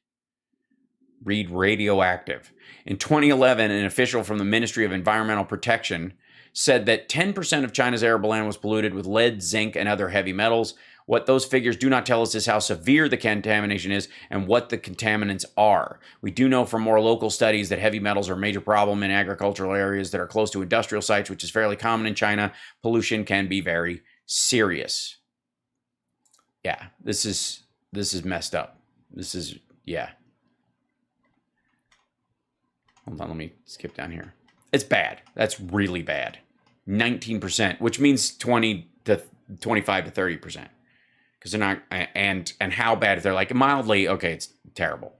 Read radioactive. In 2011, an official from the Ministry of Environmental Protection said that 10% of China's arable land was polluted with lead, zinc, and other heavy metals. What those figures do not tell us is how severe the contamination is and what the contaminants are. We do know from more local studies that heavy metals are a major problem in agricultural areas that are close to industrial sites, which is fairly common in China. Pollution can be very serious. Yeah, this is messed up. Yeah. Hold on, let me skip down here. It's bad. That's really bad. 19%, which means 20 to 25 to 30%. Because they're not, and how bad if they're like mildly, okay, it's terrible.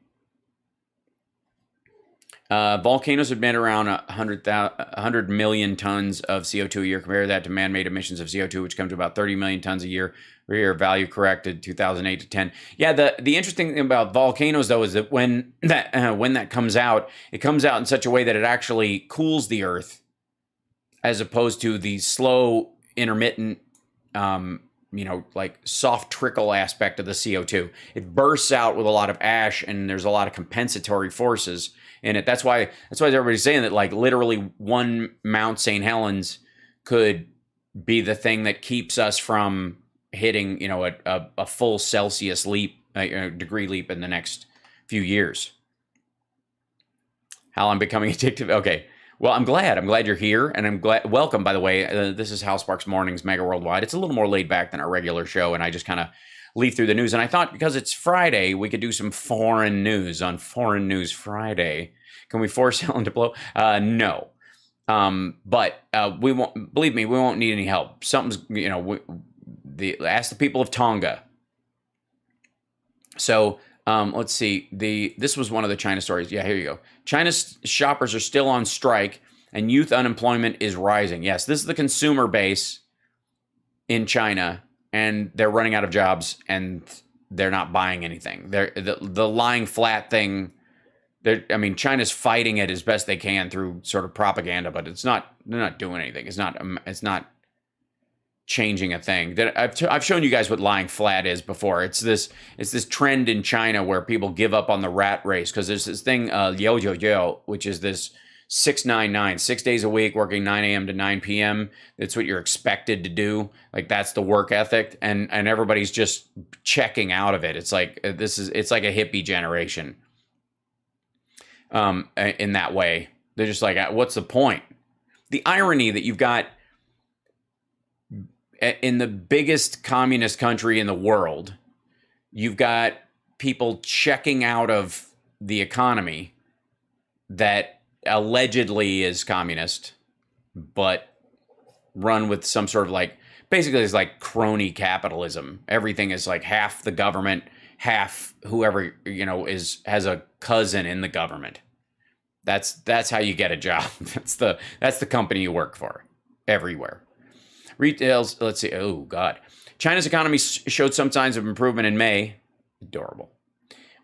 Volcanoes emit around 100 million tons of CO2 a year. Compare that to man-made emissions of CO2, which come to about 30 million tons a year. Value corrected 2008 to 10. Yeah, the interesting thing about volcanoes though is that when that comes out, it comes out in such a way that it actually cools the Earth, as opposed to the slow intermittent like soft trickle aspect of the CO2. It bursts out with a lot of ash, and there's a lot of compensatory forces in it. That's why everybody's saying that, like, literally one Mount St. Helens could be the thing that keeps us from hitting, a full Celsius leap, degree leap in the next few years. How I'm becoming addictive. Okay. Well, I'm glad you're here, and I'm glad. Welcome, by the way. This is HAL Sparks Mornings, Mega Worldwide. It's a little more laid back than our regular show, and I just kind of leaf through the news. And I thought, because it's Friday, we could do some foreign news on Foreign News Friday. Can we force Helen to blow? No. But we won't. Believe me, we won't need any help. Something's, ask the people of Tonga. So. Let's see. This was one of the China stories. Yeah, here you go. China's shoppers are still on strike, and youth unemployment is rising. Yes, this is the consumer base in China, and they're running out of jobs, and they're not buying anything. The lying flat thing. China's fighting it as best they can through sort of propaganda, but they're not doing anything. It's not changing a thing. I've shown you guys what lying flat is before. It's this trend in China where people give up on the rat race, because there's this thing, yo, which is this 699, 6 days a week, working 9 a.m. to 9 p.m. It's what you're expected to do. Like, that's the work ethic, and everybody's just checking out of it. It's like it's like a hippie generation. In that way, they're just like, what's the point? The irony that you've got in the biggest communist country in the world, you've got people checking out of the economy that allegedly is communist, but run with some sort of basically it's like crony capitalism. Everything is like half the government, half whoever, has a cousin in the government. That's how you get a job. That's the company you work for everywhere. Retails, let's see. Oh, God. China's economy showed some signs of improvement in May. Adorable.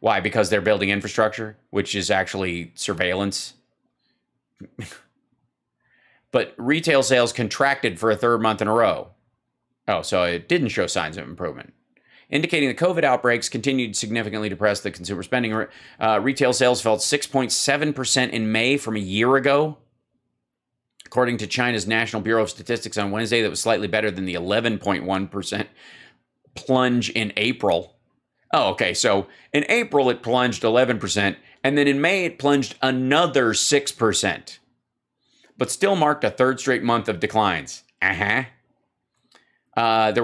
Why? Because they're building infrastructure, which is actually surveillance. But retail sales contracted for a third month in a row. Oh, so it didn't show signs of improvement, indicating that COVID outbreaks continued to significantly depress the consumer spending. Retail sales fell 6.7% in May from a year ago, according to China's National Bureau of Statistics on Wednesday. That was slightly better than the 11.1% plunge in April. Oh, okay. So in April, it plunged 11%, and then in May, it plunged another 6%, but still marked a third straight month of declines. There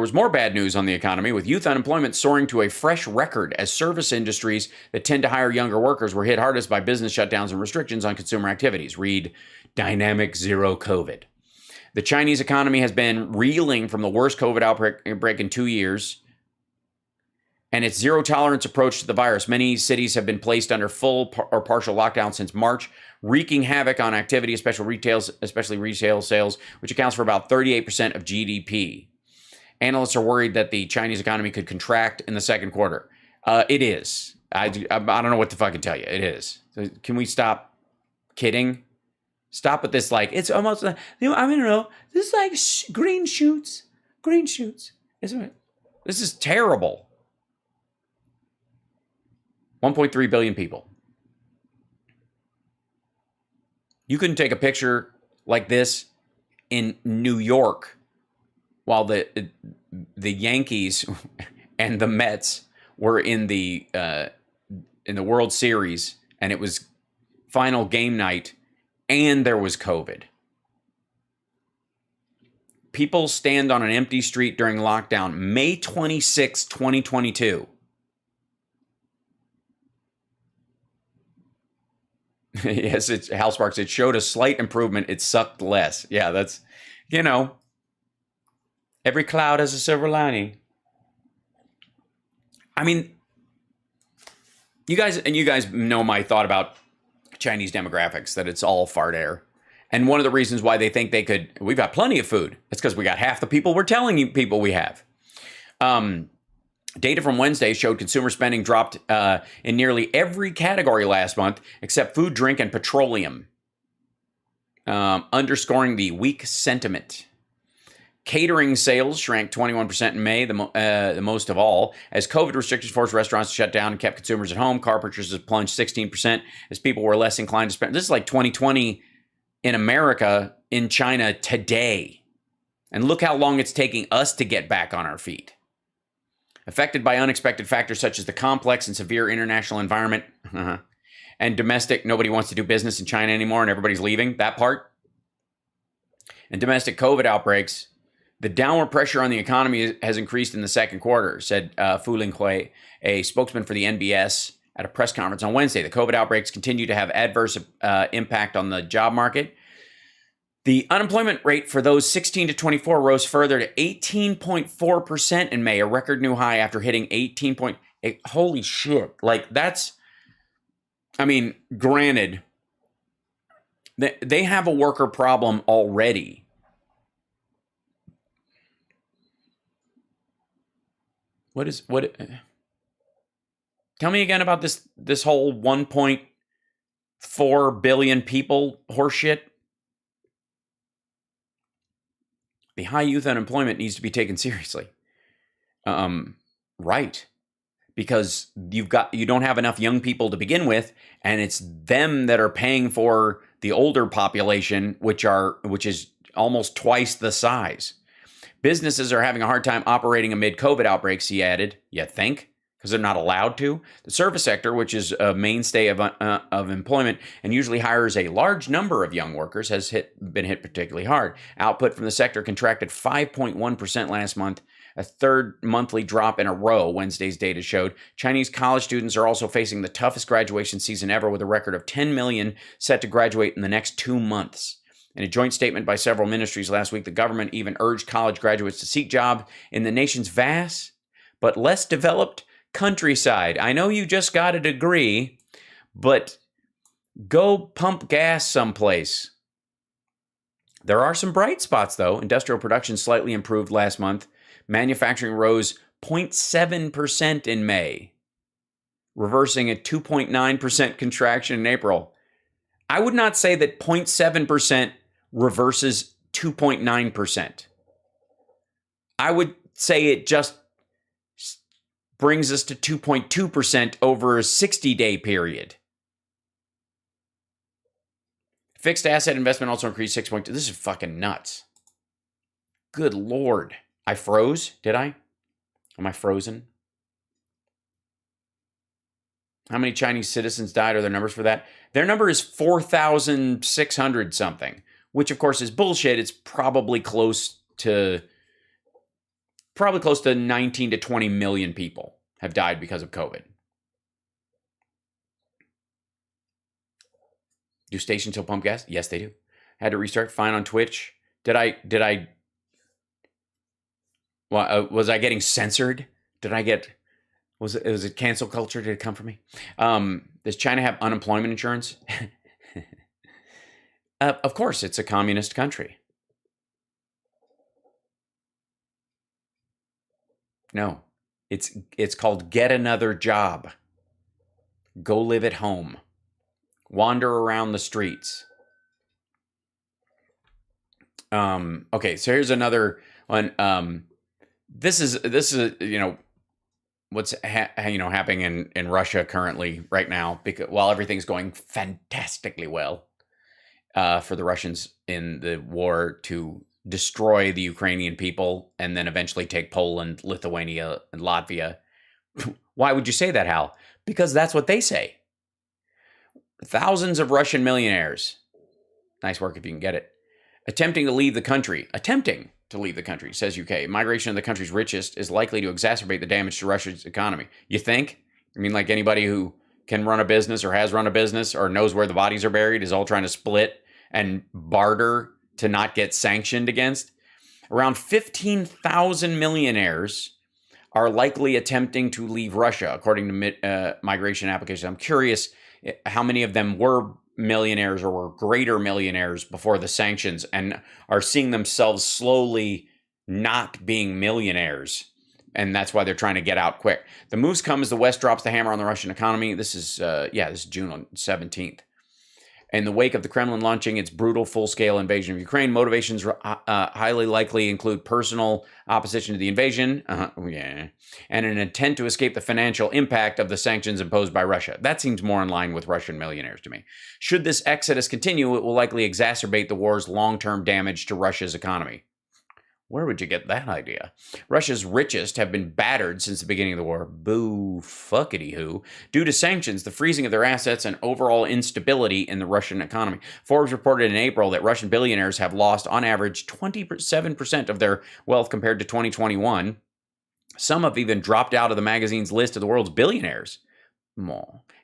was more bad news on the economy, with youth unemployment soaring to a fresh record as service industries that tend to hire younger workers were hit hardest by business shutdowns and restrictions on consumer activities. Read Dynamic Zero COVID. The Chinese economy has been reeling from the worst COVID outbreak in 2 years, and its zero-tolerance approach to the virus. Many cities have been placed under full or partial lockdown since March, wreaking havoc on activity, especially retail sales, which accounts for about 38% of GDP. Analysts are worried that the Chinese economy could contract in the second quarter. It is. I don't know what to fucking tell you. It is. So can we stop kidding? Stop with this, it's almost, I don't know. This is like green shoots. Green shoots. Isn't it? This is terrible. 1.3 billion people. You couldn't take a picture like this in New York while the Yankees and the Mets were in the World Series, and it was final game night, and there was COVID. People stand on an empty street during lockdown, May 26, 2022. Yes, it's HAL Sparks. It showed a slight improvement. It sucked less. Yeah, that's, every cloud has a silver lining. I mean, you guys know my thought about Chinese demographics, that it's all fart air. And one of the reasons why they think we've got plenty of food, it's because we got half the people we're telling you people we have. Data from Wednesday showed consumer spending dropped in nearly every category last month, except food, drink, and petroleum, underscoring the weak sentiment. Catering sales shrank 21% in May, the most of all, as COVID restrictions forced restaurants to shut down and kept consumers at home. Car purchases plunged 16% as people were less inclined to spend. This is like 2020 in America, in China today. And look how long it's taking us to get back on our feet. Affected by unexpected factors such as the complex and severe international environment and domestic, nobody wants to do business in China anymore and everybody's leaving, that part. And domestic COVID outbreaks, the downward pressure on the economy has increased in the second quarter, said Fu Linghui, a spokesman for the NBS, at a press conference on Wednesday. The COVID outbreaks continue to have adverse impact on the job market. The unemployment rate for those 16 to 24 rose further to 18.4% in May, a record new high after hitting 18.8. Holy shit. Like, that's, I mean, granted, they have a worker problem already. Tell me again about this whole 1.4 billion people horseshit. The high youth unemployment needs to be taken seriously. Right. Because you don't have enough young people to begin with, and it's them that are paying for the older population, which is almost twice the size. Businesses are having a hard time operating amid COVID outbreaks, he added. You think? Because they're not allowed to. The service sector, which is a mainstay of employment and usually hires a large number of young workers, has been hit particularly hard. Output from the sector contracted 5.1% last month, a third monthly drop in a row, Wednesday's data showed. Chinese college students are also facing the toughest graduation season ever, with a record of 10 million set to graduate in the next 2 months. In a joint statement by several ministries last week, the government even urged college graduates to seek jobs in the nation's vast but less developed countryside. I know you just got a degree, but go pump gas someplace. There are some bright spots, though. Industrial production slightly improved last month. Manufacturing rose 0.7% in May, reversing a 2.9% contraction in April. I would not say that 0.7% reverses 2.9%. I would say it just brings us to 2.2% over a 60-day period. Fixed asset investment also increased 6.2%. This is fucking nuts. Good Lord. I froze? Did I? Am I frozen? How many Chinese citizens died? Are there numbers for that? Their number is 4,600 something, which of course is bullshit. It's probably close to 19 to 20 million people have died because of COVID. Do stations still pump gas? Yes, they do. Had to restart. Fine on Twitch. Was I getting censored? Was it cancel culture? Did it come for me? Does China have unemployment insurance? Of course, it's a communist country. No, it's called get another job. Go live at home. Wander around the streets. Okay, so here's another one. This is what's happening in Russia currently right now, because while everything's going fantastically well for the Russians in the war to destroy the Ukrainian people and then eventually take Poland, Lithuania, and Latvia. Why would you say that, Hal? Because that's what they say. Thousands of Russian millionaires, nice work if you can get it, attempting to leave the country, says UK. Migration of the country's richest is likely to exacerbate the damage to Russia's economy. You think? I mean, like anybody who can run a business or has run a business or knows where the bodies are buried is all trying to split and barter to not get sanctioned against. Around 15,000 millionaires are likely attempting to leave Russia, according to migration applications. I'm curious how many of them were millionaires or were greater millionaires before the sanctions and are seeing themselves slowly not being millionaires. And that's why they're trying to get out quick. The moves come as the West drops the hammer on the Russian economy. This is June 17th. In the wake of the Kremlin launching its brutal full-scale invasion of Ukraine, motivations highly likely include personal opposition to the invasion, and an intent to escape the financial impact of the sanctions imposed by Russia. That seems more in line with Russian millionaires to me. Should this exodus continue, it will likely exacerbate the war's long-term damage to Russia's economy. Where would you get that idea? Russia's richest have been battered since the beginning of the war. Boo fuckity-hoo. Due to sanctions, the freezing of their assets, and overall instability in the Russian economy. Forbes reported in April that Russian billionaires have lost, on average, 27% of their wealth compared to 2021. Some have even dropped out of the magazine's list of the world's billionaires.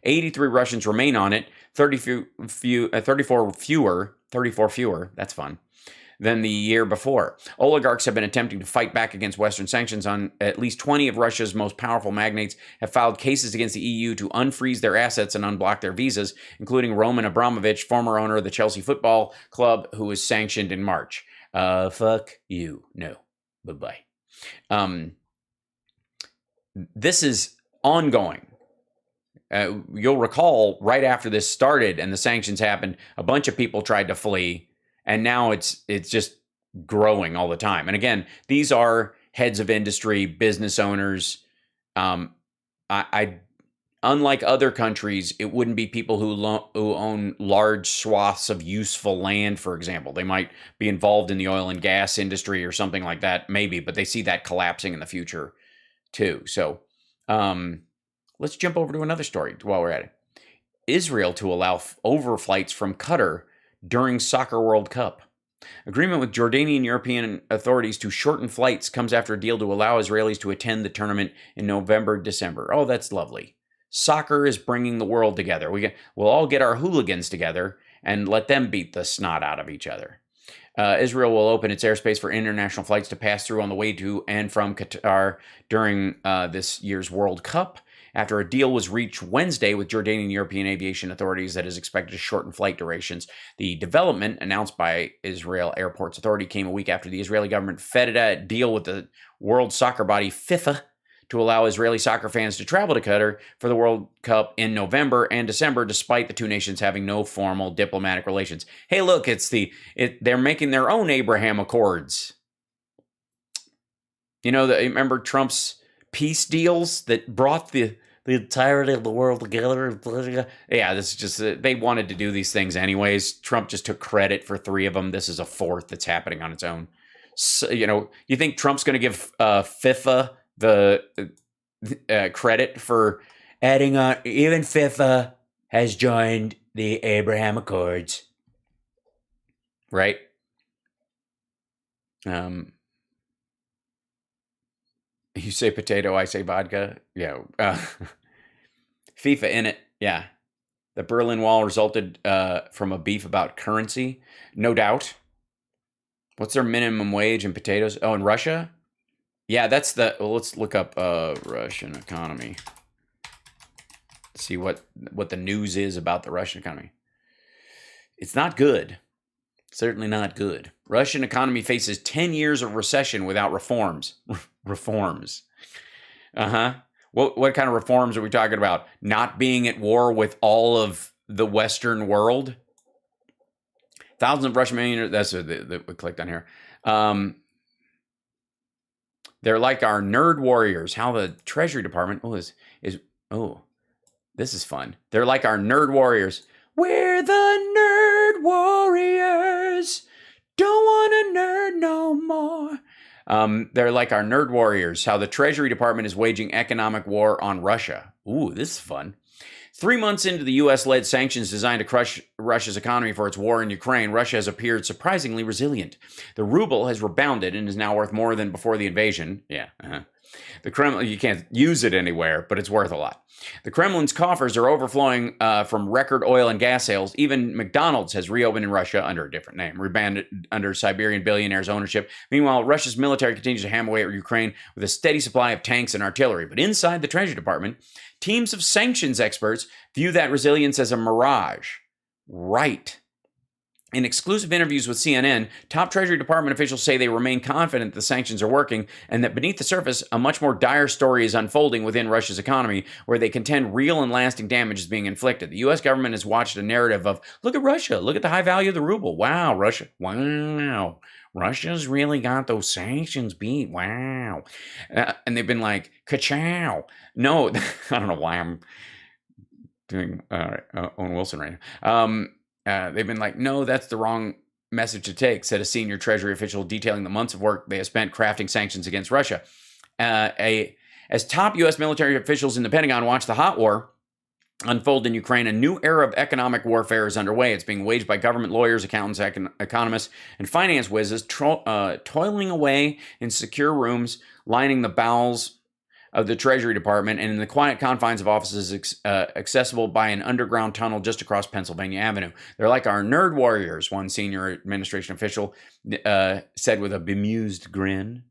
83 Russians remain on it, 34 fewer, that's fun, than the year before. Oligarchs have been attempting to fight back against Western sanctions. On at least 20 of Russia's most powerful magnates have filed cases against the EU to unfreeze their assets and unblock their visas, including Roman Abramovich, former owner of the Chelsea Football Club, who was sanctioned in March. Fuck you. No. Bye-bye. This is ongoing. You'll recall right after this started and the sanctions happened, a bunch of people tried to flee. And now it's just growing all the time. And again, these are heads of industry, business owners. Unlike other countries, it wouldn't be people who own large swaths of useful land, for example. They might be involved in the oil and gas industry or something like that, maybe, but they see that collapsing in the future too. So let's jump over to another story while we're at it. Israel to allow overflights from Qatar during Soccer World Cup. Agreement with Jordanian European authorities to shorten flights comes after a deal to allow Israelis to attend the tournament in November, December. Oh, that's lovely. Soccer is bringing the world together. We'll all get our hooligans together and let them beat the snot out of each other. Israel will open its airspace for international flights to pass through on the way to and from Qatar during this year's World Cup, after a deal was reached Wednesday with Jordanian European aviation authorities that is expected to shorten flight durations. The development, announced by Israel Airports Authority, came a week after the Israeli government feted a deal with the world soccer body FIFA to allow Israeli soccer fans to travel to Qatar for the World Cup in November and December, despite the two nations having no formal diplomatic relations. Hey, look, they're making their own Abraham Accords. You know, remember Trump's peace deals that brought the entirety of the world together? Yeah, this is just, they wanted to do these things anyways. Trump just took credit for 3 of them. This is a 4th that's happening on its own. So, you think Trump's going to give FIFA the credit for adding on? Even FIFA has joined the Abraham Accords, right? You say potato, I say vodka. Yeah. FIFA in it. Yeah. The Berlin Wall resulted from a beef about currency. No doubt. What's their minimum wage in potatoes? Oh, in Russia? Yeah, that's let's look up Russian economy. See what the news is about the Russian economy. It's not good. Certainly not good. Russian economy faces 10 years of recession without reforms. Reforms. What kind of reforms are we talking about? Not being at war with all of the Western world? Thousands of Russian millionaires. That's what we clicked on here. They're like our nerd warriors. How the Treasury Department this is fun. They're like our nerd warriors. We're the nerd warriors. Don't want to nerd no more. They're like our nerd warriors. How the Treasury Department is waging economic war on Russia. Ooh, this is fun. 3 months into the U.S.-led sanctions designed to crush Russia's economy for its war in Ukraine, Russia has appeared surprisingly resilient. The ruble has rebounded and is now worth more than before the invasion. Yeah, The Kremlin, you can't use it anywhere, but it's worth a lot. The Kremlin's coffers are overflowing from record oil and gas sales. Even McDonald's has reopened in Russia under a different name, rebranded under Siberian billionaires' ownership. Meanwhile, Russia's military continues to ham away at Ukraine with a steady supply of tanks and artillery. But inside the Treasury Department, teams of sanctions experts view that resilience as a mirage. Right. In exclusive interviews with CNN, top Treasury Department officials say they remain confident the sanctions are working and that beneath the surface, a much more dire story is unfolding within Russia's economy, where they contend real and lasting damage is being inflicted. The U.S. government has watched a narrative of, look at Russia, look at the high value of the ruble. Wow, Russia, wow. Russia's really got those sanctions beat. Wow. And they've been like, ka-chow. No, I don't know why I'm doing Owen Wilson right now. They've been like, no, that's the wrong message to take, said a senior Treasury official detailing the months of work they have spent crafting sanctions against Russia. As top U.S. military officials in the Pentagon watch the hot war unfold in Ukraine, a new era of economic warfare is underway. It's being waged by government lawyers, accountants, economists, and finance whizzes, toiling away in secure rooms lining the bowels of the Treasury Department and in the quiet confines of offices accessible by an underground tunnel just across Pennsylvania Avenue. They're like our nerd warriors, one senior administration official said with a bemused grin.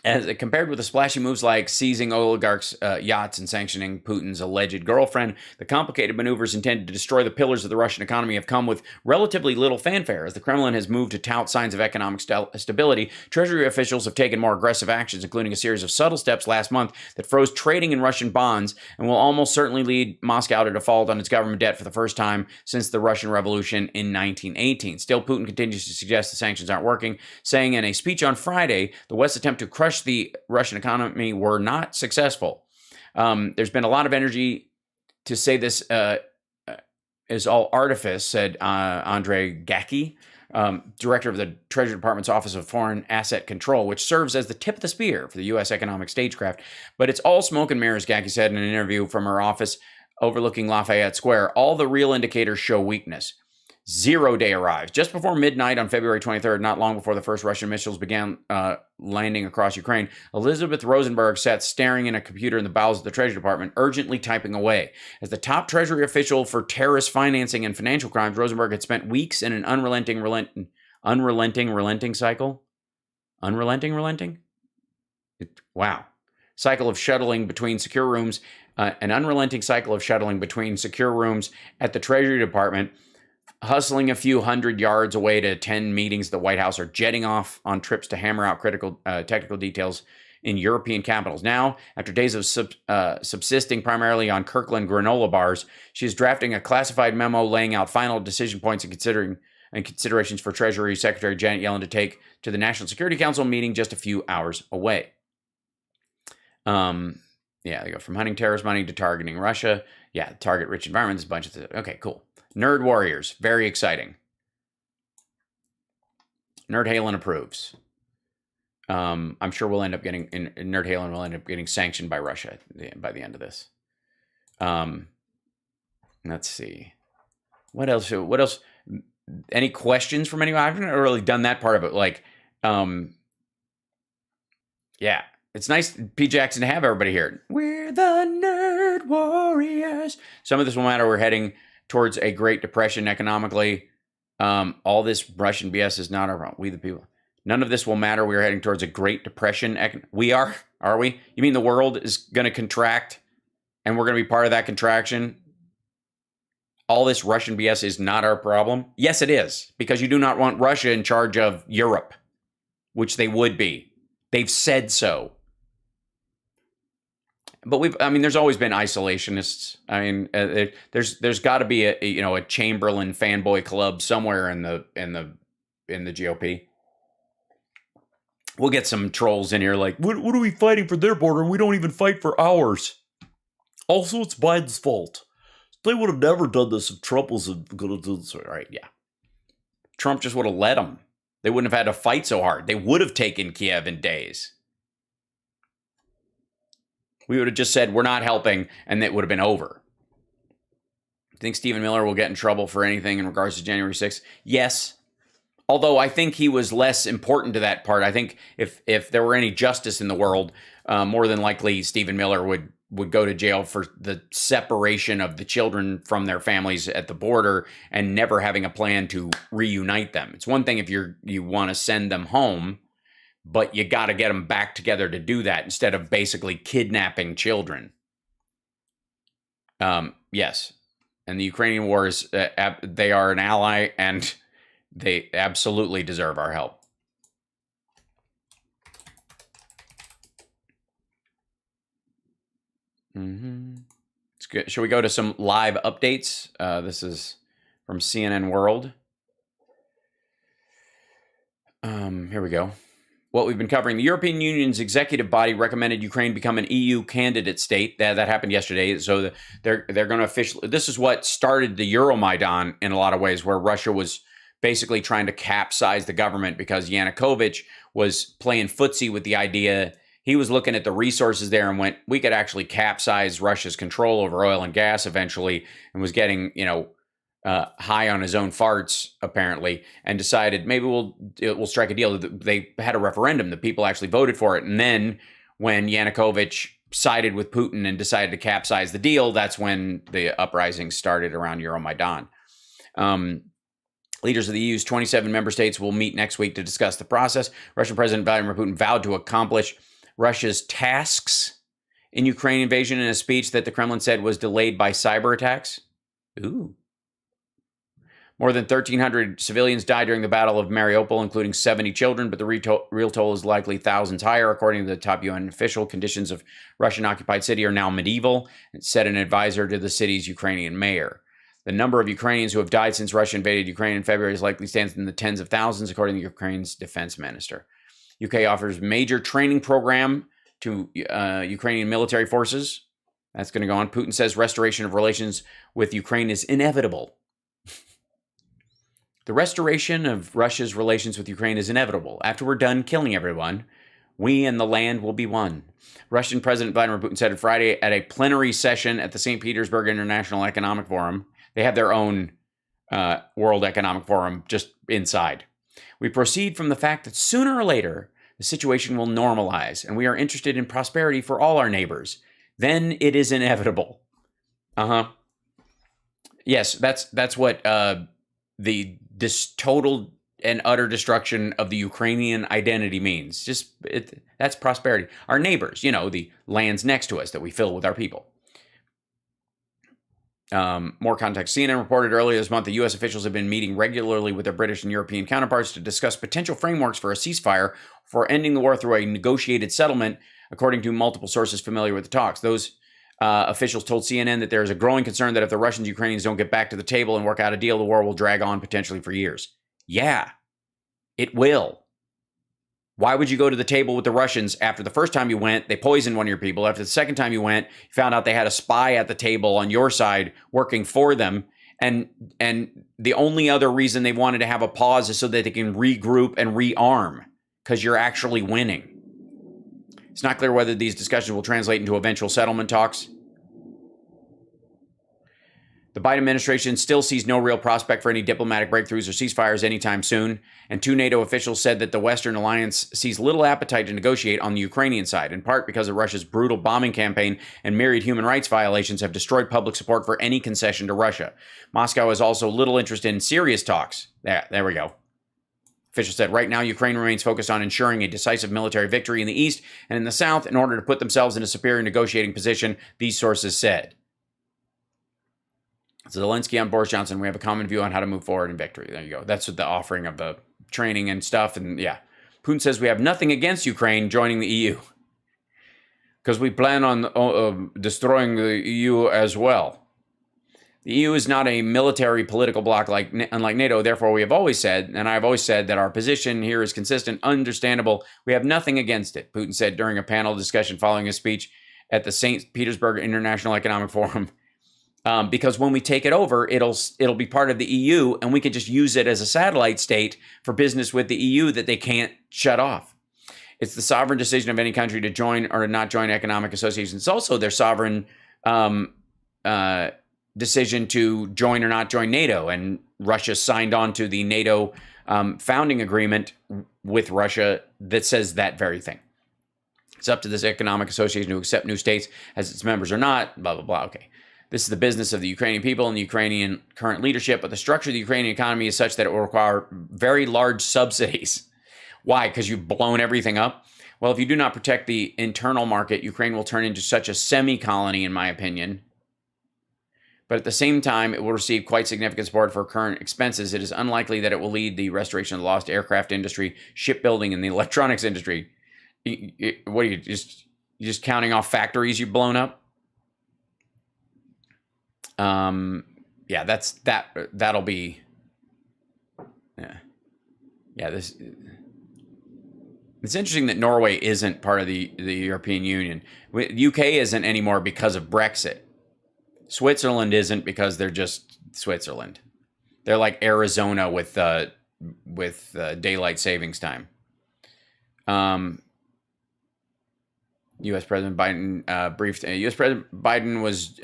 As compared with the splashy moves like seizing oligarchs' yachts and sanctioning Putin's alleged girlfriend, the complicated maneuvers intended to destroy the pillars of the Russian economy have come with relatively little fanfare. As the Kremlin has moved to tout signs of economic stability, Treasury officials have taken more aggressive actions, including a series of subtle steps last month that froze trading in Russian bonds and will almost certainly lead Moscow to default on its government debt for the first time since the Russian Revolution in 1918. Still, Putin continues to suggest the sanctions aren't working, saying in a speech on Friday, the West's attempt to crush the Russian economy were not successful. There's been a lot of energy to say this is all artifice, said Andrei Gacki, director of the Treasury Department's Office of Foreign Asset Control, which serves as the tip of the spear for the U.S. economic stagecraft. But it's all smoke and mirrors, Gacki said in an interview from her office overlooking Lafayette Square. All the real indicators show weakness. Zero day arrives. Just before midnight on February 23rd, not long before the first Russian missiles began landing across Ukraine, Elizabeth Rosenberg sat staring in a computer in the bowels of the Treasury Department, urgently typing away. As the top Treasury official for terrorist financing and financial crimes, Rosenberg had spent weeks in an unrelenting cycle. Wow. Cycle of shuttling between secure rooms, an unrelenting cycle of shuttling between secure rooms at the Treasury Department, hustling a few hundred yards away to attend meetings at the White House, or jetting off on trips to hammer out critical technical details in European capitals. Now, after days of subsisting primarily on Kirkland granola bars, she is drafting a classified memo laying out final decision points and considerations for Treasury Secretary Janet Yellen to take to the National Security Council meeting just a few hours away. Yeah, they go from hunting terrorist money to targeting Russia. Yeah, target rich environments, a bunch of okay, cool. Nerd warriors, very exciting. Nerd Halen approves. I'm sure we'll end up getting Nerd Halen will end up getting sanctioned by Russia by the end of this. Let's see. What else? Any questions from anyone? I haven't really done that part of it. Like, yeah. It's nice, P. Jackson, to have everybody here. We're the Nerd Warriors. Some of this will matter. We're heading towards a Great Depression economically. All this Russian BS is not our problem. We the people. None of this will matter. We are heading towards a Great Depression. We are we? You mean the world is going to contract and we're going to be part of that contraction? All this Russian BS is not our problem? Yes, it is. Because you do not want Russia in charge of Europe, which they would be. They've said so. But there's always been isolationists. I mean, there's got to be a Chamberlain fanboy club somewhere in the GOP. We'll get some trolls in here like, what are we fighting for their border? We don't even fight for ours. Also, it's Biden's fault. They would have never done this if Trump was going to do this. All right, yeah. Trump just would have let them. They wouldn't have had to fight so hard. They would have taken Kiev in days. We would have just said, we're not helping, and it would have been over. You think Stephen Miller will get in trouble for anything in regards to January 6th? Yes. Although I think he was less important to that part. I think if there were any justice in the world, more than likely Stephen Miller would go to jail for the separation of the children from their families at the border and never having a plan to reunite them. It's one thing if you want to send them home, but you got to get them back together to do that instead of basically kidnapping children. Yes. And the Ukrainian war is, they are an ally, and they absolutely deserve our help. It's good. Shall we go to some live updates? This is from CNN World. Here we go. What we've been covering: the European Union's executive body recommended Ukraine become an EU candidate state. That happened yesterday. So they're going to officially. This is what started the Euromaidan in a lot of ways, where Russia was basically trying to capsize the government because Yanukovych was playing footsie with the idea. He was looking at the resources there and went, we could actually capsize Russia's control over oil and gas eventually, and was getting, high on his own farts, apparently, and decided maybe we'll strike a deal. They had a referendum. The people actually voted for it. And then when Yanukovych sided with Putin and decided to capsize the deal, that's when the uprising started around Euromaidan. Leaders of the EU's 27 member states will meet next week to discuss the process. Russian President Vladimir Putin vowed to accomplish Russia's tasks in Ukraine invasion in a speech that the Kremlin said was delayed by cyber attacks. Ooh. More than 1,300 civilians died during the Battle of Mariupol, including 70 children, but the real toll is likely thousands higher. According to the top UN official, conditions of Russian-occupied city are now medieval, said an advisor to the city's Ukrainian mayor. The number of Ukrainians who have died since Russia invaded Ukraine in February is likely stands in the tens of thousands, according to Ukraine's defense minister. UK offers major training program to Ukrainian military forces. That's going to go on. Putin says restoration of relations with Ukraine is inevitable. The restoration of Russia's relations with Ukraine is inevitable. After we're done killing everyone, we and the land will be one. Russian President Vladimir Putin said on Friday at a plenary session at the St. Petersburg International Economic Forum. They have their own World Economic Forum just inside. We proceed from the fact that sooner or later, the situation will normalize, and we are interested in prosperity for all our neighbors. Then it is inevitable. Yes, that's what this total and utter destruction of the Ukrainian identity means. That's prosperity. Our neighbors, the lands next to us that we fill with our people. More context. CNN reported earlier this month that U.S. officials have been meeting regularly with their British and European counterparts to discuss potential frameworks for a ceasefire for ending the war through a negotiated settlement, according to multiple sources familiar with the talks. Those officials told CNN that there is a growing concern that if the Russians and Ukrainians don't get back to the table and work out a deal, the war will drag on potentially for years. Yeah, it will. Why would you go to the table with the Russians after the first time you went, they poisoned one of your people? After the second time you went, you found out they had a spy at the table on your side working for them. And the only other reason they wanted to have a pause is so that they can regroup and rearm because you're actually winning. It's not clear whether these discussions will translate into eventual settlement talks. The Biden administration still sees no real prospect for any diplomatic breakthroughs or ceasefires anytime soon, and two NATO officials said that the Western alliance sees little appetite to negotiate on the Ukrainian side, in part because of Russia's brutal bombing campaign and myriad human rights violations have destroyed public support for any concession to Russia. Moscow is also little interested in serious talks. There we go. Officials said right now Ukraine remains focused on ensuring a decisive military victory in the east and in the south in order to put themselves in a superior negotiating position, these sources said. Zelensky on Boris Johnson, we have a common view on how to move forward in victory. There you go. That's what the offering of the training and stuff. And yeah, Putin says we have nothing against Ukraine joining the EU because we plan on destroying the EU as well. The EU is not a military political bloc unlike NATO. Therefore, we have always said, and I've always said, that our position here is consistent, understandable. We have nothing against it, Putin said during a panel discussion following his speech at the St. Petersburg International Economic Forum. Because when we take it over, it'll be part of the EU, and we can just use it as a satellite state for business with the EU that they can't shut off. It's the sovereign decision of any country to join or to not join economic associations. It's also their sovereign decision to join or not join NATO, and Russia signed on to the NATO founding agreement with Russia that says that very thing. It's up to this economic association to accept new states as its members or not, blah, blah, blah. Okay. This is the business of the Ukrainian people and the Ukrainian current leadership, but the structure of the Ukrainian economy is such that it will require very large subsidies. Why? Because you've blown everything up? Well, if you do not protect the internal market, Ukraine will turn into such a semi-colony, in my opinion. but at the same time, it will receive quite significant support for current expenses. It is unlikely that it will lead the restoration of the lost aircraft industry, shipbuilding, and the electronics industry. What are you just counting off factories you've blown up? Yeah, that'll be. Yeah, this. It's interesting that Norway isn't part of the European Union. UK isn't anymore because of Brexit. Switzerland isn't because they're just Switzerland. They're like Arizona with daylight savings time. U.S. President Biden briefed. U.S. President Biden was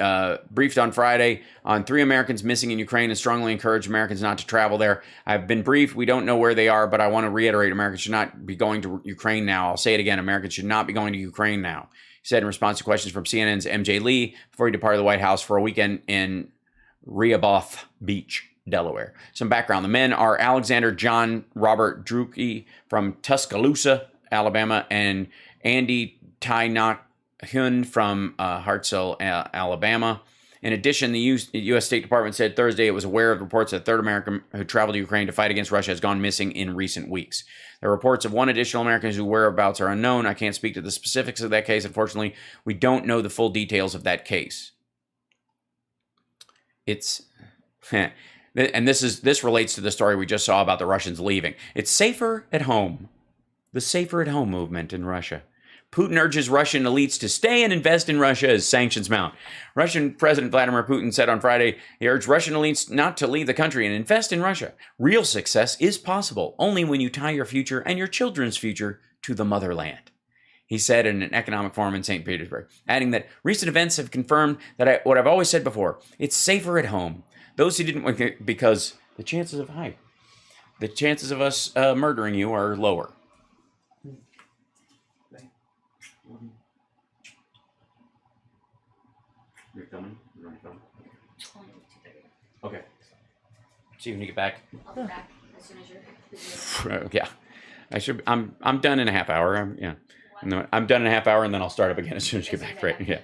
briefed on Friday on 3 Americans missing in Ukraine and strongly encouraged Americans not to travel there. I've been briefed. We don't know where they are, but I want to reiterate: Americans should not be going to Ukraine now. I'll say it again: Americans should not be going to Ukraine now. He said in response to questions from CNN's MJ Lee before he departed the White House for a weekend in Rehoboth Beach, Delaware. Some background: the men are Alexander John Robert Druke from Tuscaloosa, Alabama, and Andy Tai Nak Hyun from Hartselle, Alabama. In addition, the U.S. State Department said Thursday it was aware of reports that a third American who traveled to Ukraine to fight against Russia has gone missing in recent weeks. There are reports of one additional American whose whereabouts are unknown. I can't speak to the specifics of that case. Unfortunately, we don't know the full details of that case. It's... and this relates to the story we just saw about the Russians leaving. It's safer at home. The safer at home movement in Russia. Putin urges Russian elites to stay and invest in Russia as sanctions mount. Russian President Vladimir Putin said on Friday he urged Russian elites not to leave the country and invest in Russia. Real success is possible only when you tie your future and your children's future to the motherland, he said in an economic forum in St. Petersburg, adding that recent events have confirmed that what I've always said before: it's safer at home. Those who didn't, because the chances of us murdering you are lower. You're filming? You're going to film? Only 2:30. Okay. See you when you get back. I'll be back as soon as you're. Yeah, I should. I'm done in a half hour. Yeah, no, I'm done in a half hour, and then I'll start up again as soon as you get back. Right? Yeah.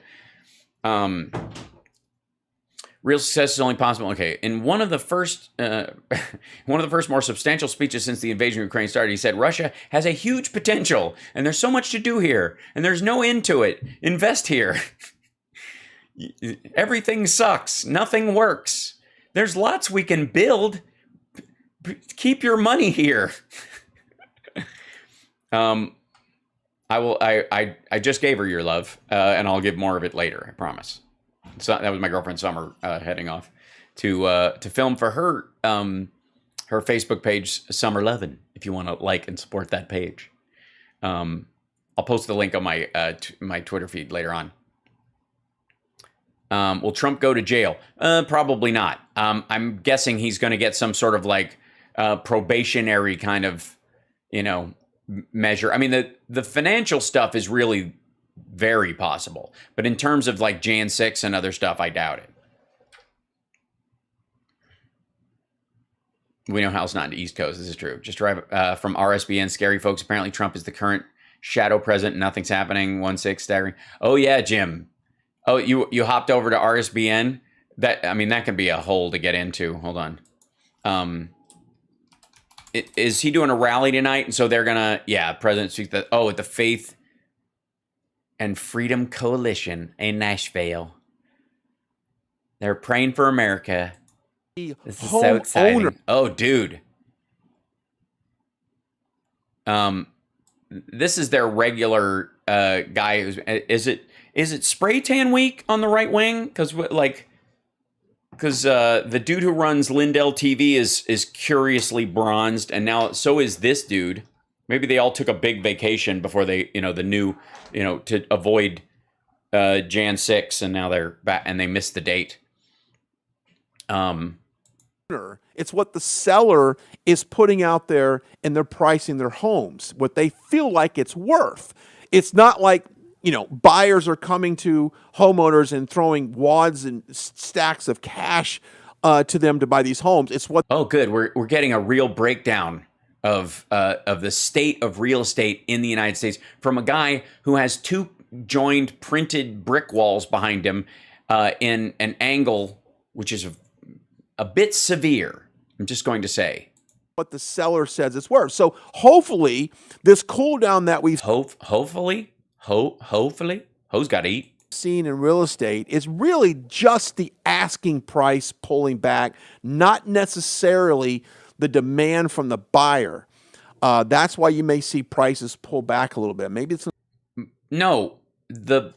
Real success is only possible. Okay, in one of the first more substantial speeches since the invasion of Ukraine started, he said Russia has a huge potential, and there's so much to do here, and there's no end to it. Invest here. Everything sucks. Nothing works. There's lots we can build. Keep your money here. I will. I just gave her your love, and I'll give more of it later. I promise. So that was my girlfriend Summer heading off to film for her her Facebook page, Summer Lovin'. If you want to like and support that page, I'll post the link on my my Twitter feed later on. Will Trump go to jail? Probably not. I'm guessing he's going to get some sort of like probationary kind of, measure. I mean, the financial stuff is really very possible, but in terms of like Jan 6 and other stuff, I doubt it. We know HAL's not in the East Coast. This is true. Just drive from RSBN. Scary folks. Apparently, Trump is the current shadow president. Nothing's happening. 1-6 staggering. Oh yeah, Jim. Oh, you hopped over to RSBN? That can be a hole to get into. Hold on. Is he doing a rally tonight? And so they're gonna, President speaks at the Faith and Freedom Coalition in Nashville. They're praying for America. This is so exciting. Owner. Oh, dude. This is their regular guy. Is it spray tan week on the right wing? Because the dude who runs Lindell TV is curiously bronzed, and now so is this dude. Maybe they all took a big vacation before they, to avoid Jan 6, and now they're back and they missed the date. It's what the seller is putting out there, and they're pricing their homes, what they feel like it's worth. It's not like, buyers are coming to homeowners and throwing wads and stacks of cash to them to buy these homes. It's what. Oh, good. We're getting a real breakdown of the state of real estate in the United States from a guy who has 2 joined printed brick walls behind him in an angle which is a bit severe. I'm just going to say. What the seller says it's worth. So hopefully this cool down that we've Hopefully, hoes got to eat. seen in real estate is really just the asking price pulling back, not necessarily the demand from the buyer. That's why you may see prices pull back a little bit. Maybe it's No, the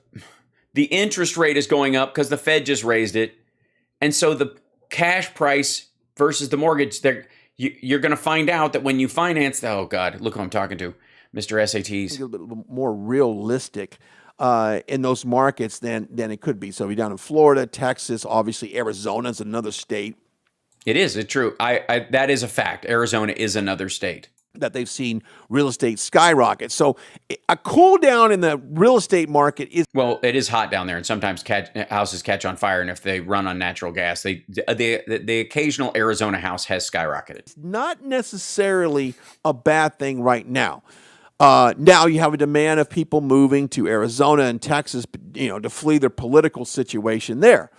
interest rate is going up because the Fed just raised it, and so the cash price versus the mortgage, you're going to find out that when you finance, oh God, look who I'm talking to, Mr. SATs. a little bit more realistic in those markets than it could be. So you're down in Florida, Texas, obviously Arizona is another state. It is. It's true. That is a fact. Arizona is another state That they've seen real estate skyrocket. So a cool down in the real estate market is well. It is hot down there, and sometimes houses catch on fire, and if they run on natural gas, the occasional Arizona house has skyrocketed. not necessarily a bad thing right now. Now you have a demand of people moving to Arizona and Texas, to flee their political situation there.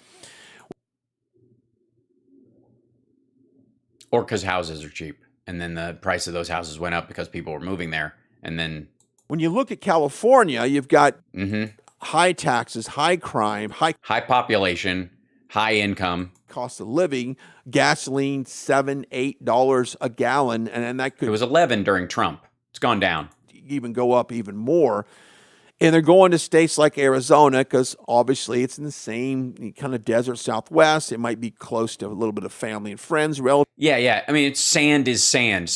Or because houses are cheap, and then the price of those houses went up because people were moving there, and then When you look at California, you've got high taxes, high crime, high high population, high income. cost of living, gasoline $7, $8 a gallon, and then that It could was 11 during Trump. It's gone down. even go up even more. And they're going to states like Arizona because obviously it's in the same kind of desert Southwest. It might be close to a little bit of family and friends, relatives. Yeah. I mean, sand is sand.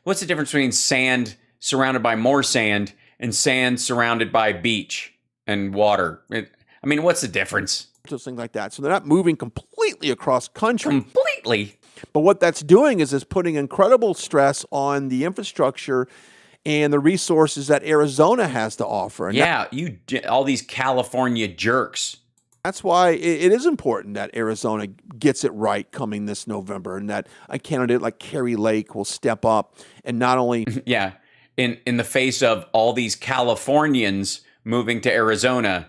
What's the difference between sand surrounded by more sand and sand surrounded by beach and water? What's the difference? Things like that. So they're not moving completely across country. Completely. But what that's doing is putting incredible stress on the infrastructure and the resources that Arizona has to offer. And Yeah, all these California jerks. that's why it is important that Arizona gets it right coming this November, and that a candidate like Kerry Lake will step up and not only Yeah, in the face of all these Californians moving to Arizona.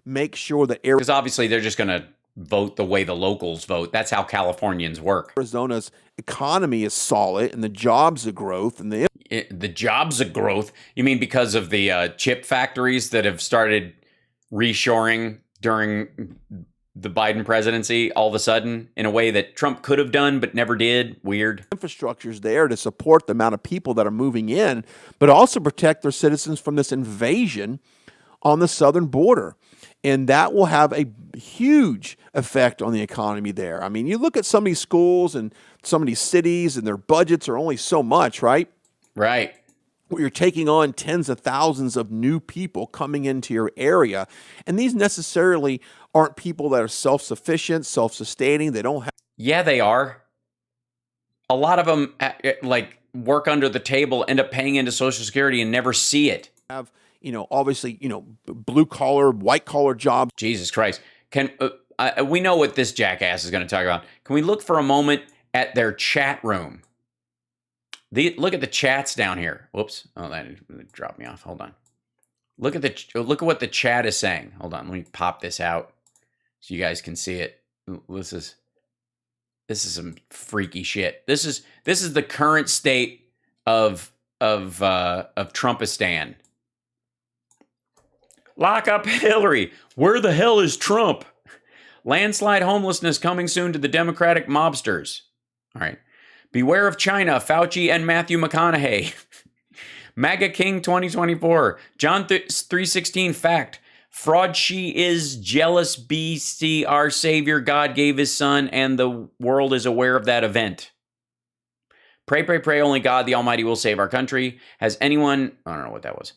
make sure that Because obviously they're just going to vote the way the locals vote. That's how Californians work. Arizona's economy is solid and the jobs of growth and The jobs of growth. You mean because of the chip factories that have started reshoring during the Biden presidency all of a sudden in a way that Trump could have done but never did? Weird. infrastructure is there to support the amount of people that are moving in, but also protect their citizens from this invasion on the southern border. And that will have a huge effect on the economy there. I mean, you look at some of these schools and some of these cities, and their budgets are only so much, right? Right. Where you're taking on tens of thousands of new people coming into your area. And these necessarily aren't people that are self-sufficient, self-sustaining. They don't have. Yeah, they are. A lot of them work under the table, end up paying into Social Security and never see it. Obviously, blue collar, white collar jobs. Jesus Christ. We know what this jackass is going to talk about. Can we look for a moment at their chat room? Look at the chats down here. Whoops. Oh, that dropped me off. Hold on. Look at what the chat is saying. Hold on. Let me pop this out so you guys can see it. This is some freaky shit. This is the current state of Trumpistan. Lock up Hillary. Where the hell is Trump? Landslide homelessness coming soon to the Democratic mobsters. All right. Beware of China, Fauci and Matthew McConaughey. MAGA King 2024. John 3:16 fact. Fraud she is, jealous BC, our Savior, God gave his son, and the world is aware of that event. Pray, pray, pray, only God the Almighty will save our country. Has anyone, I don't know what that was.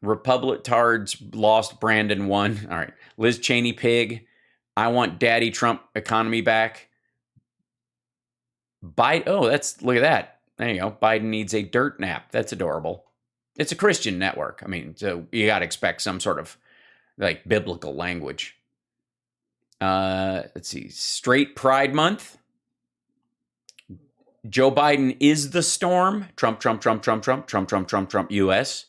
Republitards lost Brandon won. All right. Liz Cheney pig. I want Daddy Trump economy back. Look at that. There you go. Biden needs a dirt nap. That's adorable. It's a Christian network. I mean, so you got to expect some sort of biblical language. Let's see. Straight Pride Month. Joe Biden is the storm. Trump, Trump, Trump, Trump, Trump, Trump, Trump, Trump, Trump, U.S.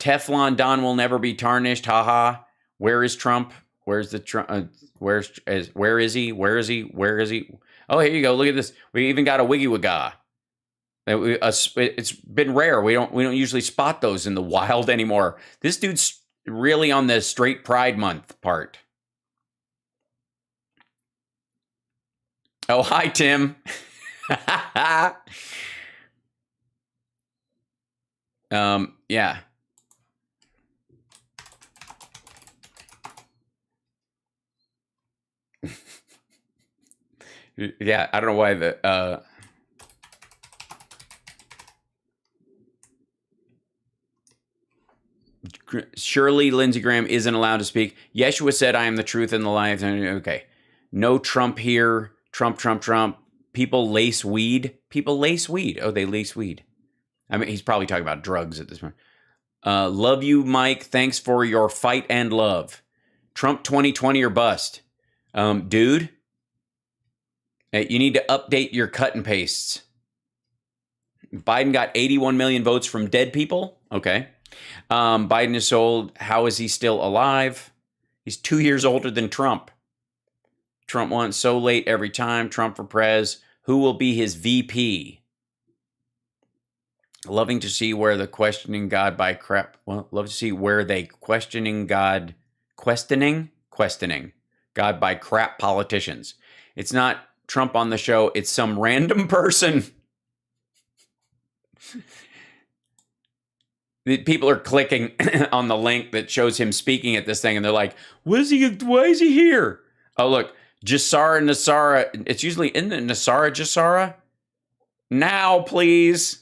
Teflon Don will never be tarnished. Haha. Where is Trump? Where's the Trump? Where is he? Where is he? Where is he? Oh, here you go. Look at this. We even got a wiggy wigga. It's been rare. We don't usually spot those in the wild anymore. This dude's really on the straight Pride Month part. Oh, hi, Tim. Yeah. Yeah, I don't know why the Surely Lindsey Graham isn't allowed to speak. Yeshua said, I am the truth and the life. Okay. No Trump here. Trump. People lace weed. People lace weed. Oh, they lace weed. I mean, he's probably talking about drugs at this point. Love you, Mike. Thanks for your fight and love. Trump 2020 or bust. Dude, you need to update your cut and pastes. Biden got 81 million votes from dead people. Okay. Biden is old. How is he still alive? He's 2 years older than Trump. Trump won so late every time. Trump for prez. Who will be his VP? Loving to see where the questioning God by crap. Well, love to see where they questioning God God by crap politicians. It's not Trump on the show. It's some random person. People are clicking on the link that shows him speaking at this thing, and they're like, why is he here? Oh, look, Nasara. It's usually, isn't it Nasara? Now, please.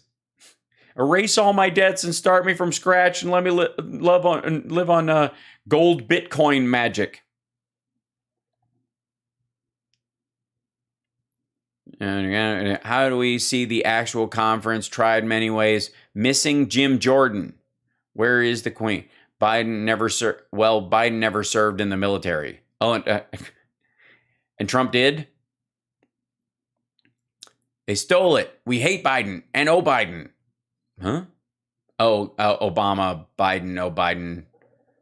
Erase all my debts and start me from scratch and let me live on gold Bitcoin magic. And how do we see the actual conference? Tried many ways. Missing Jim Jordan. Where is the Queen? Biden never served in the military. Oh, and Trump did? They stole it. We hate Biden. And oh, Biden. Huh? Oh, Obama, Biden, oh, Biden.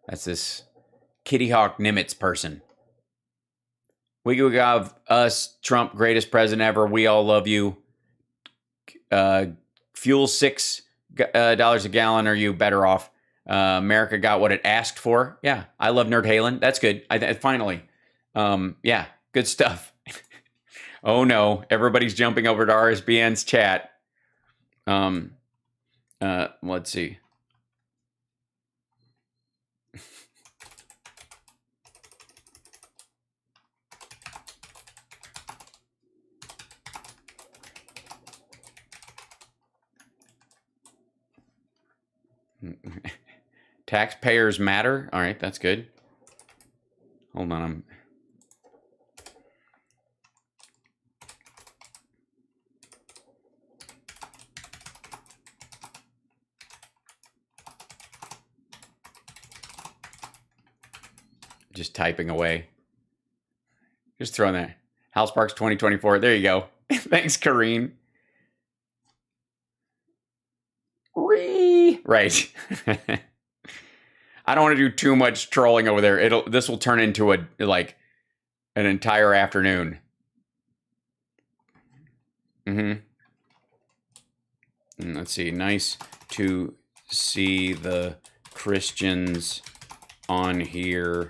That's this Kitty Hawk Nimitz person. We have us, Trump, greatest president ever. We all love you. Fuel $6 a gallon. Are you better off? America got what it asked for. Yeah, I love Nerd Halen. That's good. Finally. Yeah, good stuff. Oh no, everybody's jumping over to RSBN's chat. Let's see. Taxpayers matter. All right, that's good. Hold on. I'm just typing away. Just throwing that. HAL SPARKS 2024. There you go. Thanks, Kareen. Right. I don't want to do too much trolling over there. This will turn into an entire afternoon. Let's see. Nice to see the Christians on here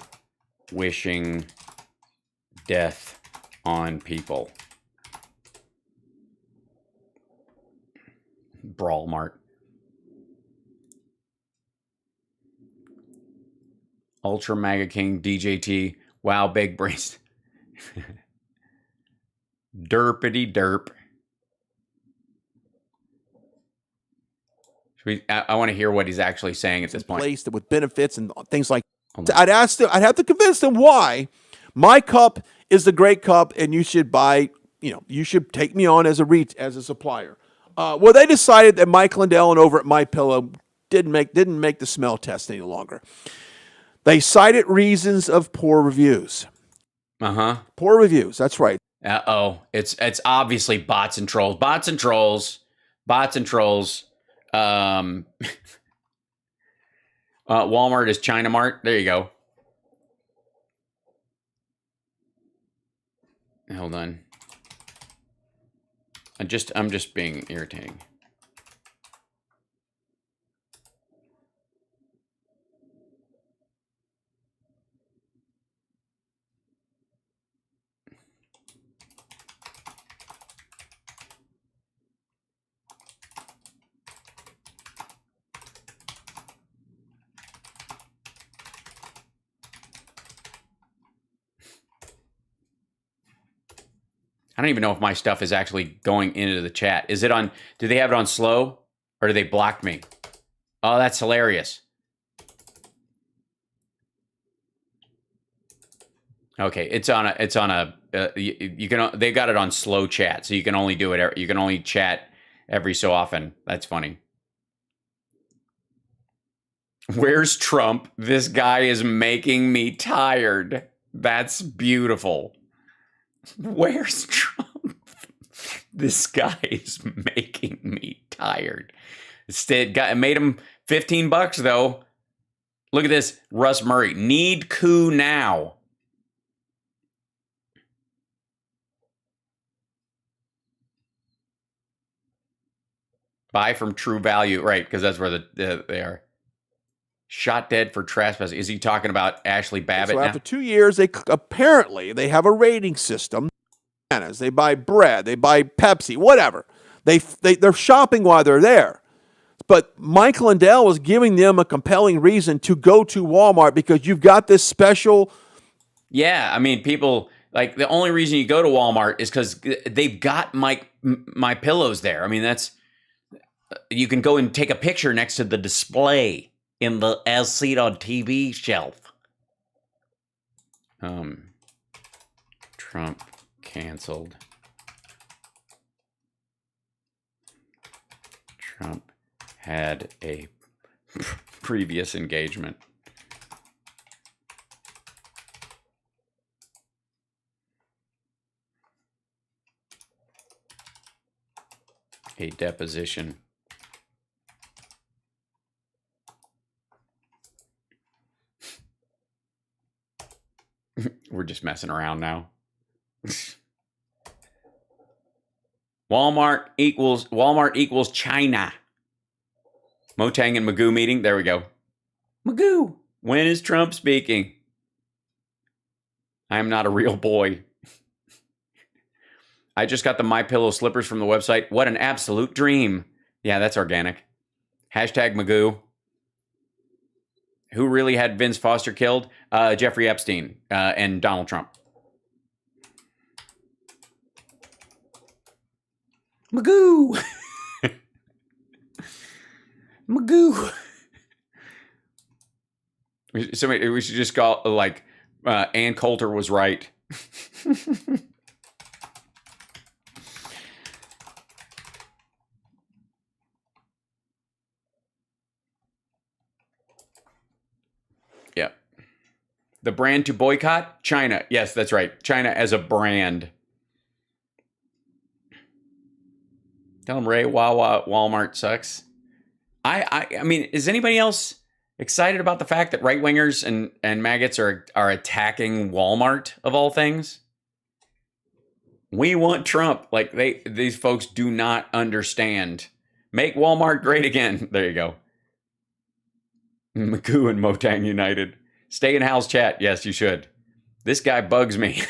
wishing death on people. Brawl Mart. Ultra Mega King DJT. Wow, big brace. Derpity derp. I want to hear what he's actually saying at this point. Placed with benefits and things like that. I'd have to convince them why my cup is the great cup, and you should buy. You should take me on as a supplier. Well, they decided that Mike Lindell and over at MyPillow didn't make the smell test any longer. They cited reasons of poor reviews. Poor reviews. That's right. It's obviously bots and trolls. Walmart is China Mart. There you go. Hold on. I'm just being irritating. I don't even know if my stuff is actually going into the chat. Is it on, do they have it on slow or do they block me? Oh, that's hilarious. Okay, it's on a, you can, they got it on slow chat, so you can only do it, you can only chat every so often. That's funny. Where's Trump? This guy is making me tired. That's beautiful. Where's Trump? This guy is making me tired. It made him $15 though. Look at this. Russ Murray. Need coup now. Buy from True Value. Right, because that's where they are. Shot dead for trespassing. Is he talking about Ashley Babbitt So now? after 2 years, they have a rating system. They buy bread, they buy Pepsi, whatever. They're shopping while they're there. But Mike Lindell was giving them a compelling reason to go to Walmart because you've got this special. Yeah, I mean, people, like, the only reason you go to Walmart is because they've got my pillows there. I mean, you can go and take a picture next to the display in the as seen on TV shelf. Trump canceled. Trump had a previous engagement. A deposition. We're just messing around now. Walmart equals China. Motang and Magoo meeting. There we go. Magoo, when is Trump speaking? I am not a real boy. I just got the MyPillow slippers from the website. What an absolute dream. Yeah, that's organic. Hashtag Magoo. Who really had Vince Foster killed? Jeffrey Epstein and Donald Trump. Magoo. Magoo. We should just call, like, Ann Coulter was right. Yeah. The brand to boycott? China. Yes, that's right. China as a brand. Tell them Ray, Wawa, Walmart sucks. I mean, is anybody else excited about the fact that right-wingers and maggots are attacking Walmart, of all things? We want Trump. Like, these folks do not understand. Make Walmart great again. There you go. Magoo and Motang United. Stay in Hal's chat. Yes, you should. This guy bugs me.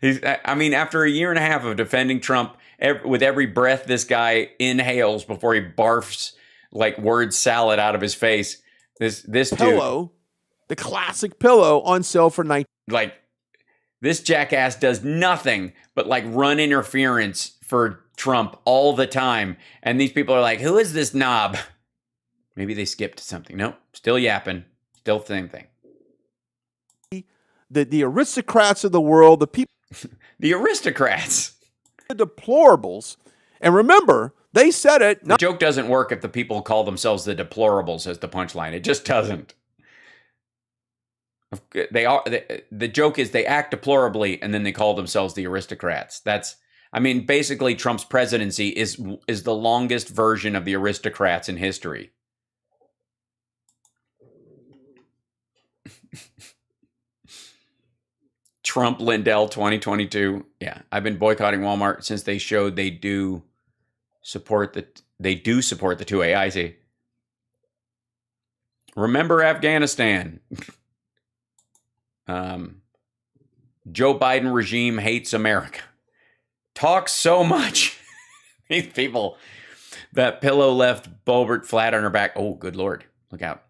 I mean, after a year and a half of defending Trump, with every breath this guy inhales before he barfs like word salad out of his face, this pillow, dude, the classic pillow, on sale for $19. Like, this jackass does nothing but like run interference for Trump all the time, and these people are like, "Who is this knob?" Maybe they skipped something. Nope, still yapping, still the same thing. The aristocrats of the world, the people. The aristocrats. The deplorables. And remember, they said it. The joke doesn't work if the people call themselves the deplorables as the punchline. It just doesn't. They are. The joke is they act deplorably and then they call themselves the aristocrats. That's, I mean, basically, Trump's presidency is the longest version of the aristocrats in history. Trump Lindell 2022. Yeah, I've been boycotting Walmart since they showed they do support the 2A. I see. Remember Afghanistan. Joe Biden regime hates America. Talks so much. These people. That pillow left Bolbert flat on her back. Oh, good Lord. Look out.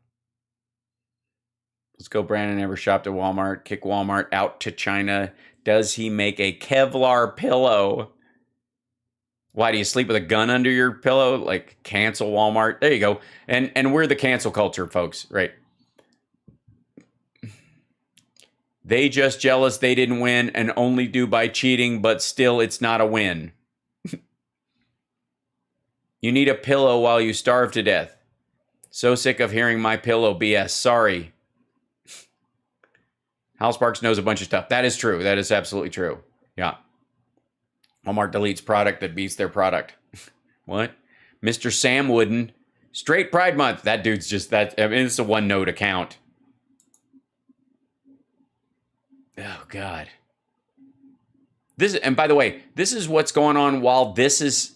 Let's go. Brandon never shopped at Walmart. Kick Walmart out to China. Does he make a Kevlar pillow? Why, do you sleep with a gun under your pillow? Like, cancel Walmart. There you go. And we're the cancel culture, folks, right? They just jealous they didn't win and only do by cheating, but still it's not a win. You need a pillow while you starve to death. So sick of hearing my pillow BS. Sorry. HAL Sparks knows a bunch of stuff. That is true. That is absolutely true. Yeah. Walmart deletes product that beats their product. What? Mr. Sam Wooden. Straight Pride Month. That dude's just that. I mean, it's a one-note account. Oh, God. This, and by the way, this is what's going on while this is,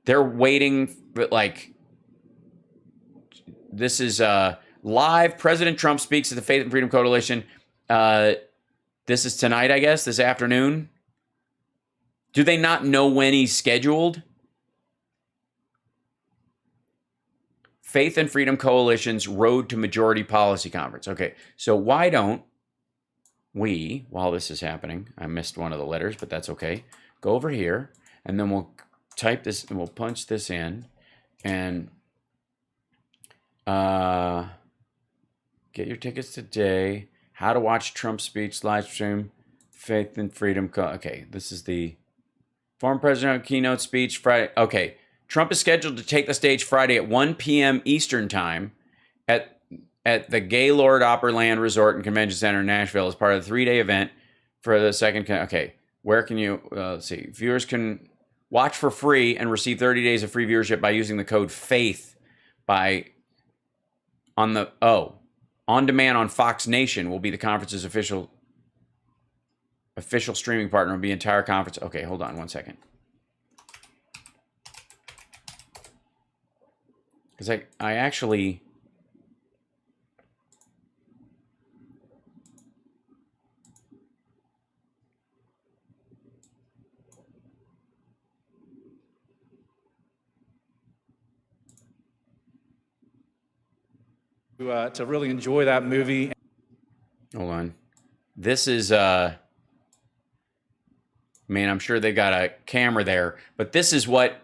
they're waiting, like, this is live. President Trump speaks at the Faith and Freedom Coalition. This is tonight, I guess, this afternoon. Do they not know when he's scheduled? Faith and Freedom Coalition's Road to Majority Policy Conference. Okay, so why don't we, while this is happening, I missed one of the letters, but that's okay. Go over here, and then we'll type this, and we'll punch this in, and get your tickets today. How to watch Trump's speech live stream. Faith and Freedom. Okay, this is the former presidential keynote speech Friday. Okay, Trump is scheduled to take the stage Friday at 1 p.m. Eastern time at the Gaylord Opryland Resort and Convention Center in Nashville as part of the 3-day event for the second. Okay, where can you, let's see, viewers can watch for free and receive 30 days of free viewership by using the code FAITH on demand on Fox Nation will be the conference's official streaming partner. Will be entire conference. Okay, hold on one second. Because I actually... to really enjoy that movie. Hold on. This is, man, I'm sure they've got a camera there, but this is what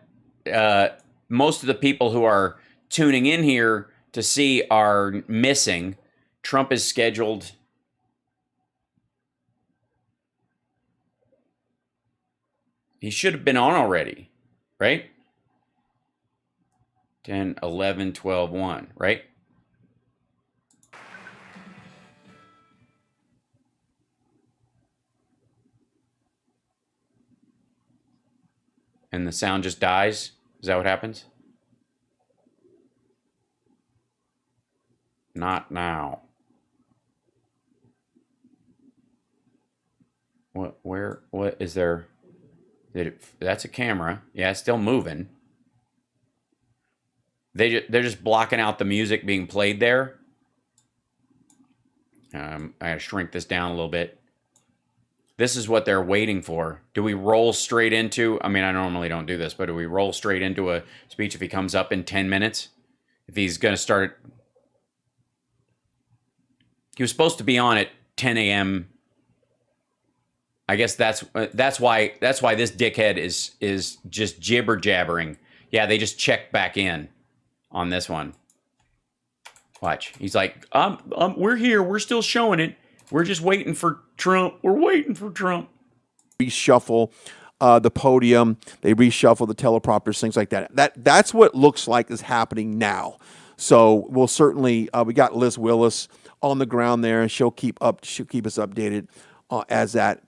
most of the people who are tuning in here to see are missing. Trump is scheduled. He should have been on already, right? 10, 11, 12, 1, right? And the sound just dies? Is that what happens? Not now. What is there? That's a camera. Yeah, it's still moving. They're just blocking out the music being played there. I gotta shrink this down a little bit. This is what they're waiting for. Do we roll straight into, I mean, I normally don't do this, but do we roll straight into a speech if he comes up in 10 minutes? If he's going to start, he was supposed to be on at 10 a.m. I guess that's why this dickhead is just jibber jabbering. Yeah, they just checked back in on this one. Watch. He's like, we're here. We're still showing it. We're just waiting for Trump. We're waiting for Trump. Reshuffle the podium. They reshuffle the teleprompters, things like that. That's what it looks like is happening now. So we'll certainly, we got Liz Willis on the ground there, and she'll keep us updated as that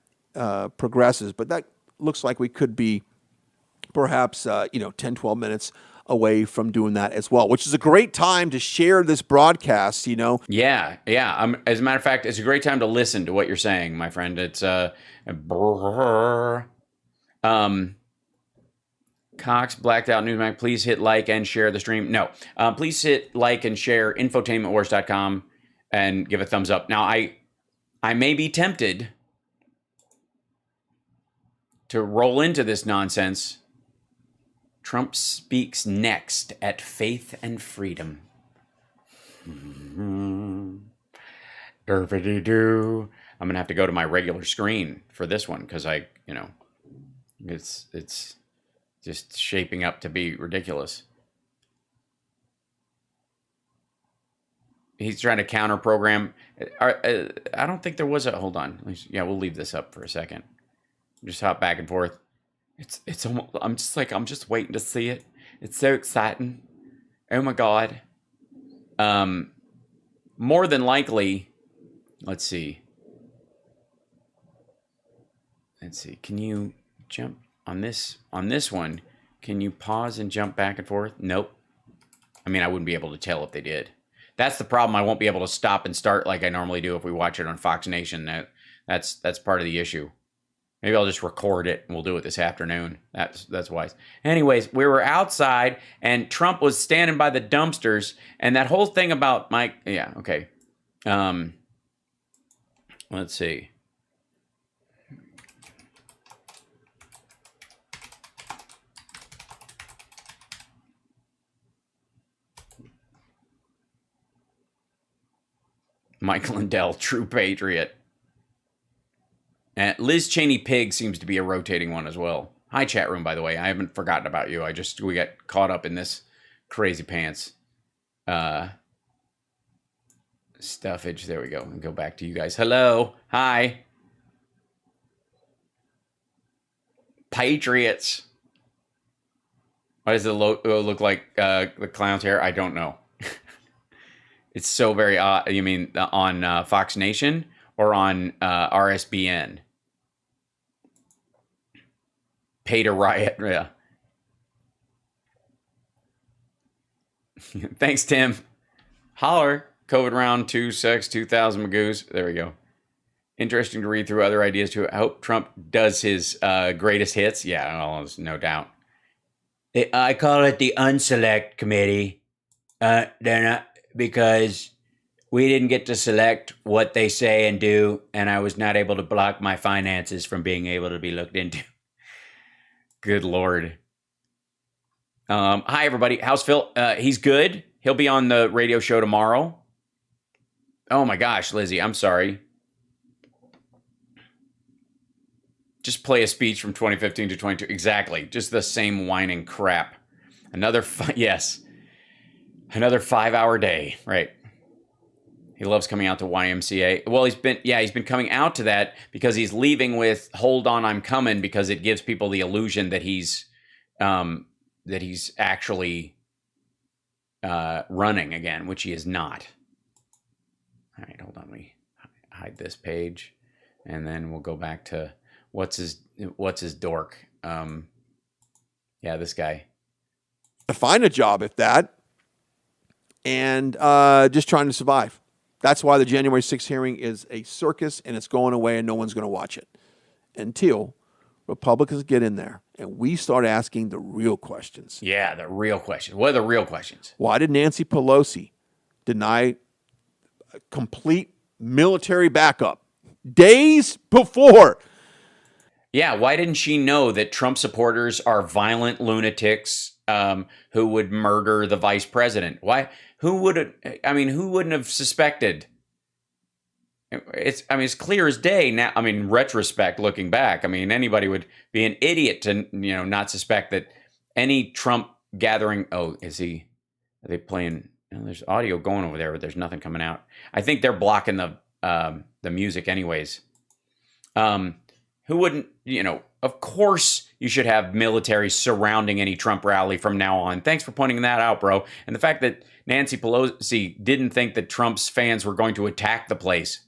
progresses. But that looks like we could be perhaps 10, 12 minutes away from doing that as well, which is a great time to share this broadcast. Yeah. As a matter of fact, it's a great time to listen to what you're saying, my friend. It's Cox blacked out Newsmax. Please hit like and share the stream. No, please hit like and share infotainmentwars.com and give a thumbs up. Now, I may be tempted to roll into this nonsense. Trump speaks next at Faith and Freedom. Derpity-doo. I'm gonna have to go to my regular screen for this one because it's just shaping up to be ridiculous. He's trying to counter program. I don't think there was a. Hold on. Yeah, we'll leave this up for a second. Just hop back and forth. It's almost. I'm just waiting to see it. It's so exciting. Oh my God. More than likely. Let's see. Can you jump on this one? Can you pause and jump back and forth? Nope. I mean, I wouldn't be able to tell if they did. That's the problem. I won't be able to stop and start like I normally do if we watch it on Fox Nation. That's part of the issue. Maybe I'll just record it and we'll do it this afternoon. That's wise. Anyways, we were outside and Trump was standing by the dumpsters and that whole thing about Mike. Yeah. Okay. Let's see. Mike Lindell, true patriot. And Liz Cheney Pig seems to be a rotating one as well. Hi, chat room, by the way. I haven't forgotten about you. We got caught up in this crazy pants stuffage. There we go. I'll go back to you guys. Hello. Hi. Patriots. Why does it look like the clown's hair? I don't know. It's so very odd. You mean on Fox Nation or on RSBN? Pay to riot. Yeah. Thanks, Tim. Holler. COVID round 2/6/2000 Magoos. There we go. Interesting to read through other ideas too. I hope Trump does his greatest hits. Yeah, well, no doubt. I call it the unselect committee. They're not, because we didn't get to select what they say and do, and I was not able to block my finances from being able to be looked into. Good Lord. Hi, everybody. How's Phil? He's good. He'll be on the radio show tomorrow. Oh, my gosh, Lizzie, I'm sorry. Just play a speech from 2015 to 22. Exactly. Just the same whining crap. Another 5-hour day. Right. He loves coming out to YMCA. Well, he's been coming out to that because he's leaving with "Hold on, I'm coming," because it gives people the illusion that he's actually running again, which he is not. All right, hold on. We hide this page, and then we'll go back to what's his dork. Yeah, this guy. Find a job, if that, and just trying to survive. That's why the January 6th hearing is a circus, and it's going away, and no one's going to watch it until Republicans get in there and we start asking the real questions. Yeah, the real questions. What are the real questions? Why did Nancy Pelosi deny complete military backup days before? Yeah, why didn't she know that Trump supporters are violent lunatics who would murder the vice president? Why? Who wouldn't have suspected? It's clear as day now. In retrospect, looking back, anybody would be an idiot to not suspect that any Trump gathering. Oh, are they playing? There's audio going over there, but there's nothing coming out. I think they're blocking the music, anyways. Who wouldn't? Of course you should have military surrounding any Trump rally from now on. Thanks for pointing that out, bro. And the fact that Nancy Pelosi didn't think that Trump's fans were going to attack the place.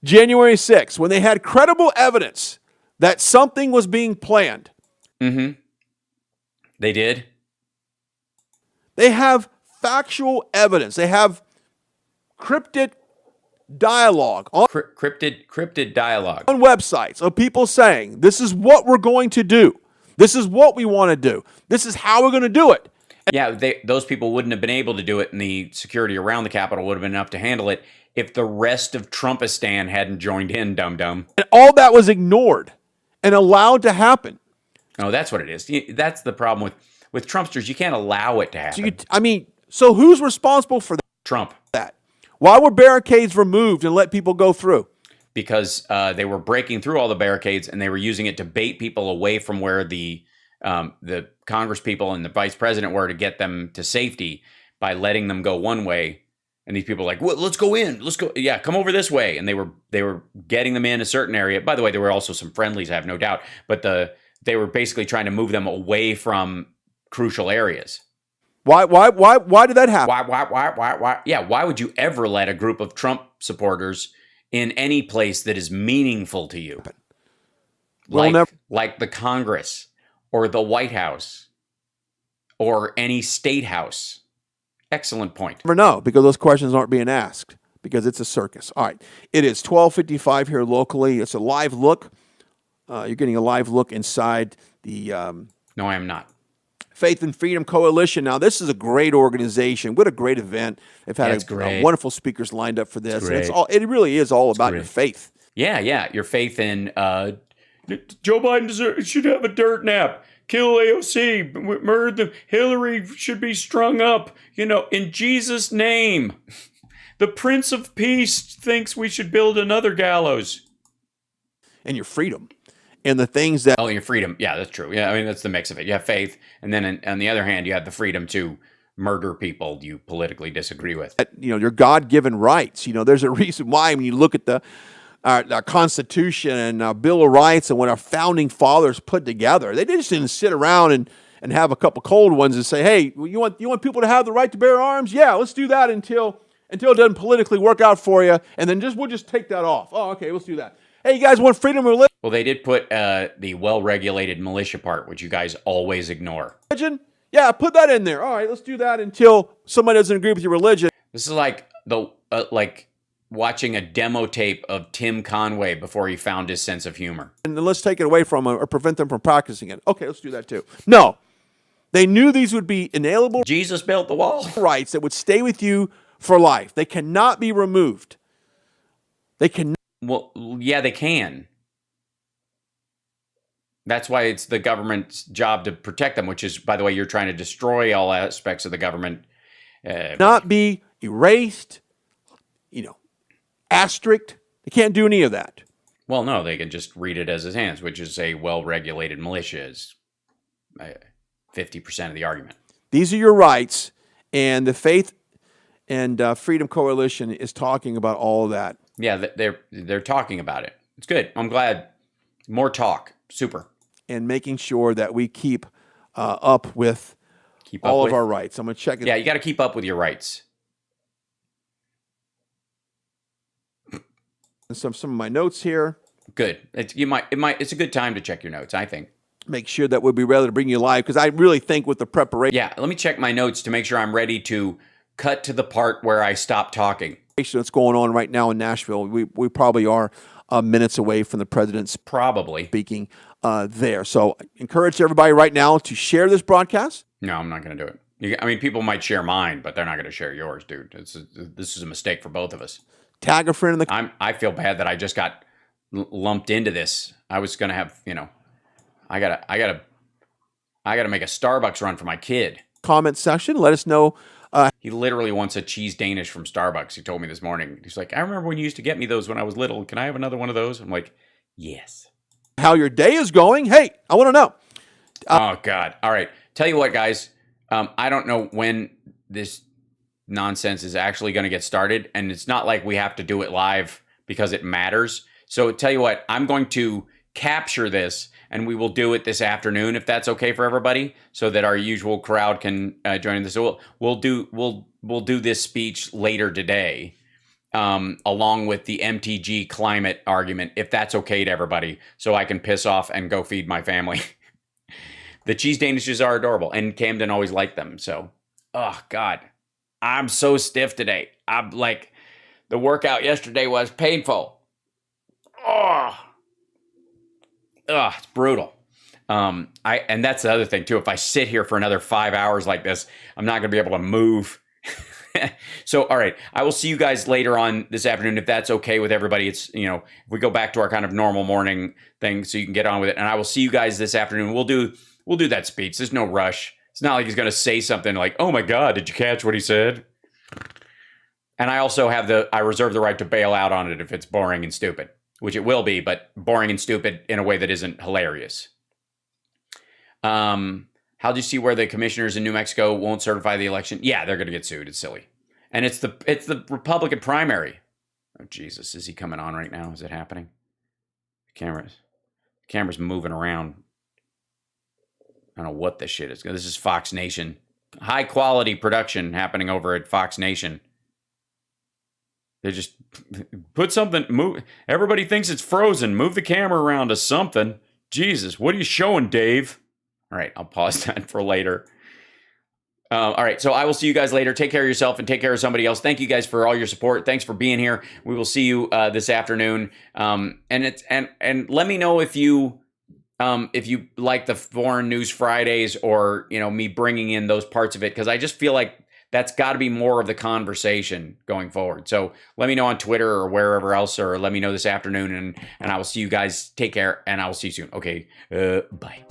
January 6th, when they had credible evidence that something was being planned. Mm-hmm. They did. They have factual evidence. They have cryptid dialogue on Cryptid dialogue. websites of people saying, this is what we're going to do. This is what we want to do. This is how we're going to do it. Yeah, those people wouldn't have been able to do it, and the security around the Capitol would have been enough to handle it if the rest of Trumpistan hadn't joined in, dum-dum. And all that was ignored and allowed to happen. Oh, that's what it is. That's the problem with Trumpsters. You can't allow it to happen. So who's responsible for Trump. that? Why were barricades removed and let people go through? Because they were breaking through all the barricades, and they were using it to bait people away from where the Congress people and the vice president were to get them to safety by letting them go one way. And these people were like, well, let's go in. Let's go. Yeah, come over this way. And they were getting them in a certain area. By the way, there were also some friendlies, I have no doubt. But they were basically trying to move them away from crucial areas. Why did that happen? Why? Yeah, why would you ever let a group of Trump supporters in any place that is meaningful to you? Like the Congress or the White House or any state house. Excellent point. Never know, because those questions aren't being asked, because it's a circus. All right. It is 12:55 here locally. It's a live look. You're getting a live look inside the No, I am not. Faith and Freedom Coalition. Now, this is a great organization. What a great event. They've had wonderful speakers lined up for this. And it really is all about your faith. Yeah. Your faith in Joe Biden should have a dirt nap. Kill AOC, murder them. Hillary should be strung up, in Jesus' name. The Prince of Peace thinks we should build another gallows. And your freedom. And the things that... Oh, your freedom. Yeah, that's true. Yeah, I mean, that's the mix of it. You have faith, and then on the other hand, you have the freedom to murder people you politically disagree with. Your God-given rights. There's a reason why when you look at our Constitution and our Bill of Rights and what our founding fathers put together. They just didn't sit around and have a couple cold ones and say, hey, you want people to have the right to bear arms? Yeah, let's do that until it doesn't politically work out for you, and then we'll just take that off. Oh, okay, let's do that. Hey, you guys want freedom of religion? Well, they did put the well-regulated militia part, which you guys always ignore. Yeah, put that in there. All right, let's do that until somebody doesn't agree with your religion. This is like watching a demo tape of Tim Conway before he found his sense of humor. And then let's take it away from them or prevent them from practicing it. Okay, let's do that too. No, they knew these would be inalienable. Jesus built the wall. Rights that would stay with you for life. They cannot be removed. They can. Well, yeah, they can. That's why it's the government's job to protect them, which is, by the way, you're trying to destroy all aspects of the government. Not be erased, asterisked. They can't do any of that. Well, no, they can just read it as it stands, which is a well-regulated militia is 50% of the argument. These are your rights, and the Faith and Freedom Coalition is talking about all of that. Yeah, they're talking about it. It's good. I'm glad. More talk. Super. And making sure that we keep up with all of our rights. I'm going to check it. Yeah, you got to keep up with your rights. Some of my notes here. Good. It's a good time to check your notes, I think. Make sure that we'll be ready to bring you live, because I really think with the preparation. Yeah, let me check my notes to make sure I'm ready to cut to the part where I stop talking. That's going on right now in Nashville. We probably are minutes away from the president's speaking there. So encourage everybody right now to share this broadcast. No, I'm not going to do it. People might share mine, but they're not going to share yours, dude. This is a mistake for both of us. Tag a friend in the... I feel bad that I just got lumped into this. I was going to have, I gotta make a Starbucks run for my kid. Comment section. Let us know. He literally wants a cheese Danish from Starbucks. He told me this morning. He's like, I remember when you used to get me those when I was little. Can I have another one of those? I'm like, yes. How your day is going? Hey, I want to know. Oh, God. All right. Tell you what, guys. I don't know when this nonsense is actually going to get started. And it's not like we have to do it live because it matters. So tell you what, I'm going to capture this, and we will do it this afternoon if that's okay for everybody, so that our usual crowd can join in this. So we'll do this speech later today, along with the MTG climate argument, if that's okay to everybody, so I can piss off and go feed my family. The cheese Danishes are adorable, and Camden always liked them. So, oh God, I'm so stiff today. I'm like, the workout yesterday was painful. Oh, it's brutal. And that's the other thing too. If I sit here for another 5 hours like this, I'm not going to be able to move. So, all right, I will see you guys later on this afternoon if that's okay with everybody. It's, if we go back to our kind of normal morning thing, so you can get on with it. And I will see you guys this afternoon. We'll do that speech. There's no rush. It's not like he's going to say something like, "Oh my God, did you catch what he said?" And I also I reserve the right to bail out on it if it's boring and stupid, which it will be, but boring and stupid in a way that isn't hilarious. How do you see where the commissioners in New Mexico won't certify the election? Yeah, they're going to get sued. It's silly. And it's the Republican primary. Oh, Jesus. Is he coming on right now? Is it happening? The camera's moving around. I don't know what this shit is. This is Fox Nation. High quality production happening over at Fox Nation. They just put something, everybody thinks it's frozen. Move the camera around to something. Jesus, what are you showing, Dave? All right, I'll pause that for later. All right, so I will see you guys later. Take care of yourself and take care of somebody else. Thank you guys for all your support. Thanks for being here. We will see you this afternoon. And let me know if you like the Foreign News Fridays or me bringing in those parts of it, because I just feel like that's got to be more of the conversation going forward. So let me know on Twitter or wherever else, or let me know this afternoon, and I will see you guys. Take care, and I will see you soon. Okay, bye.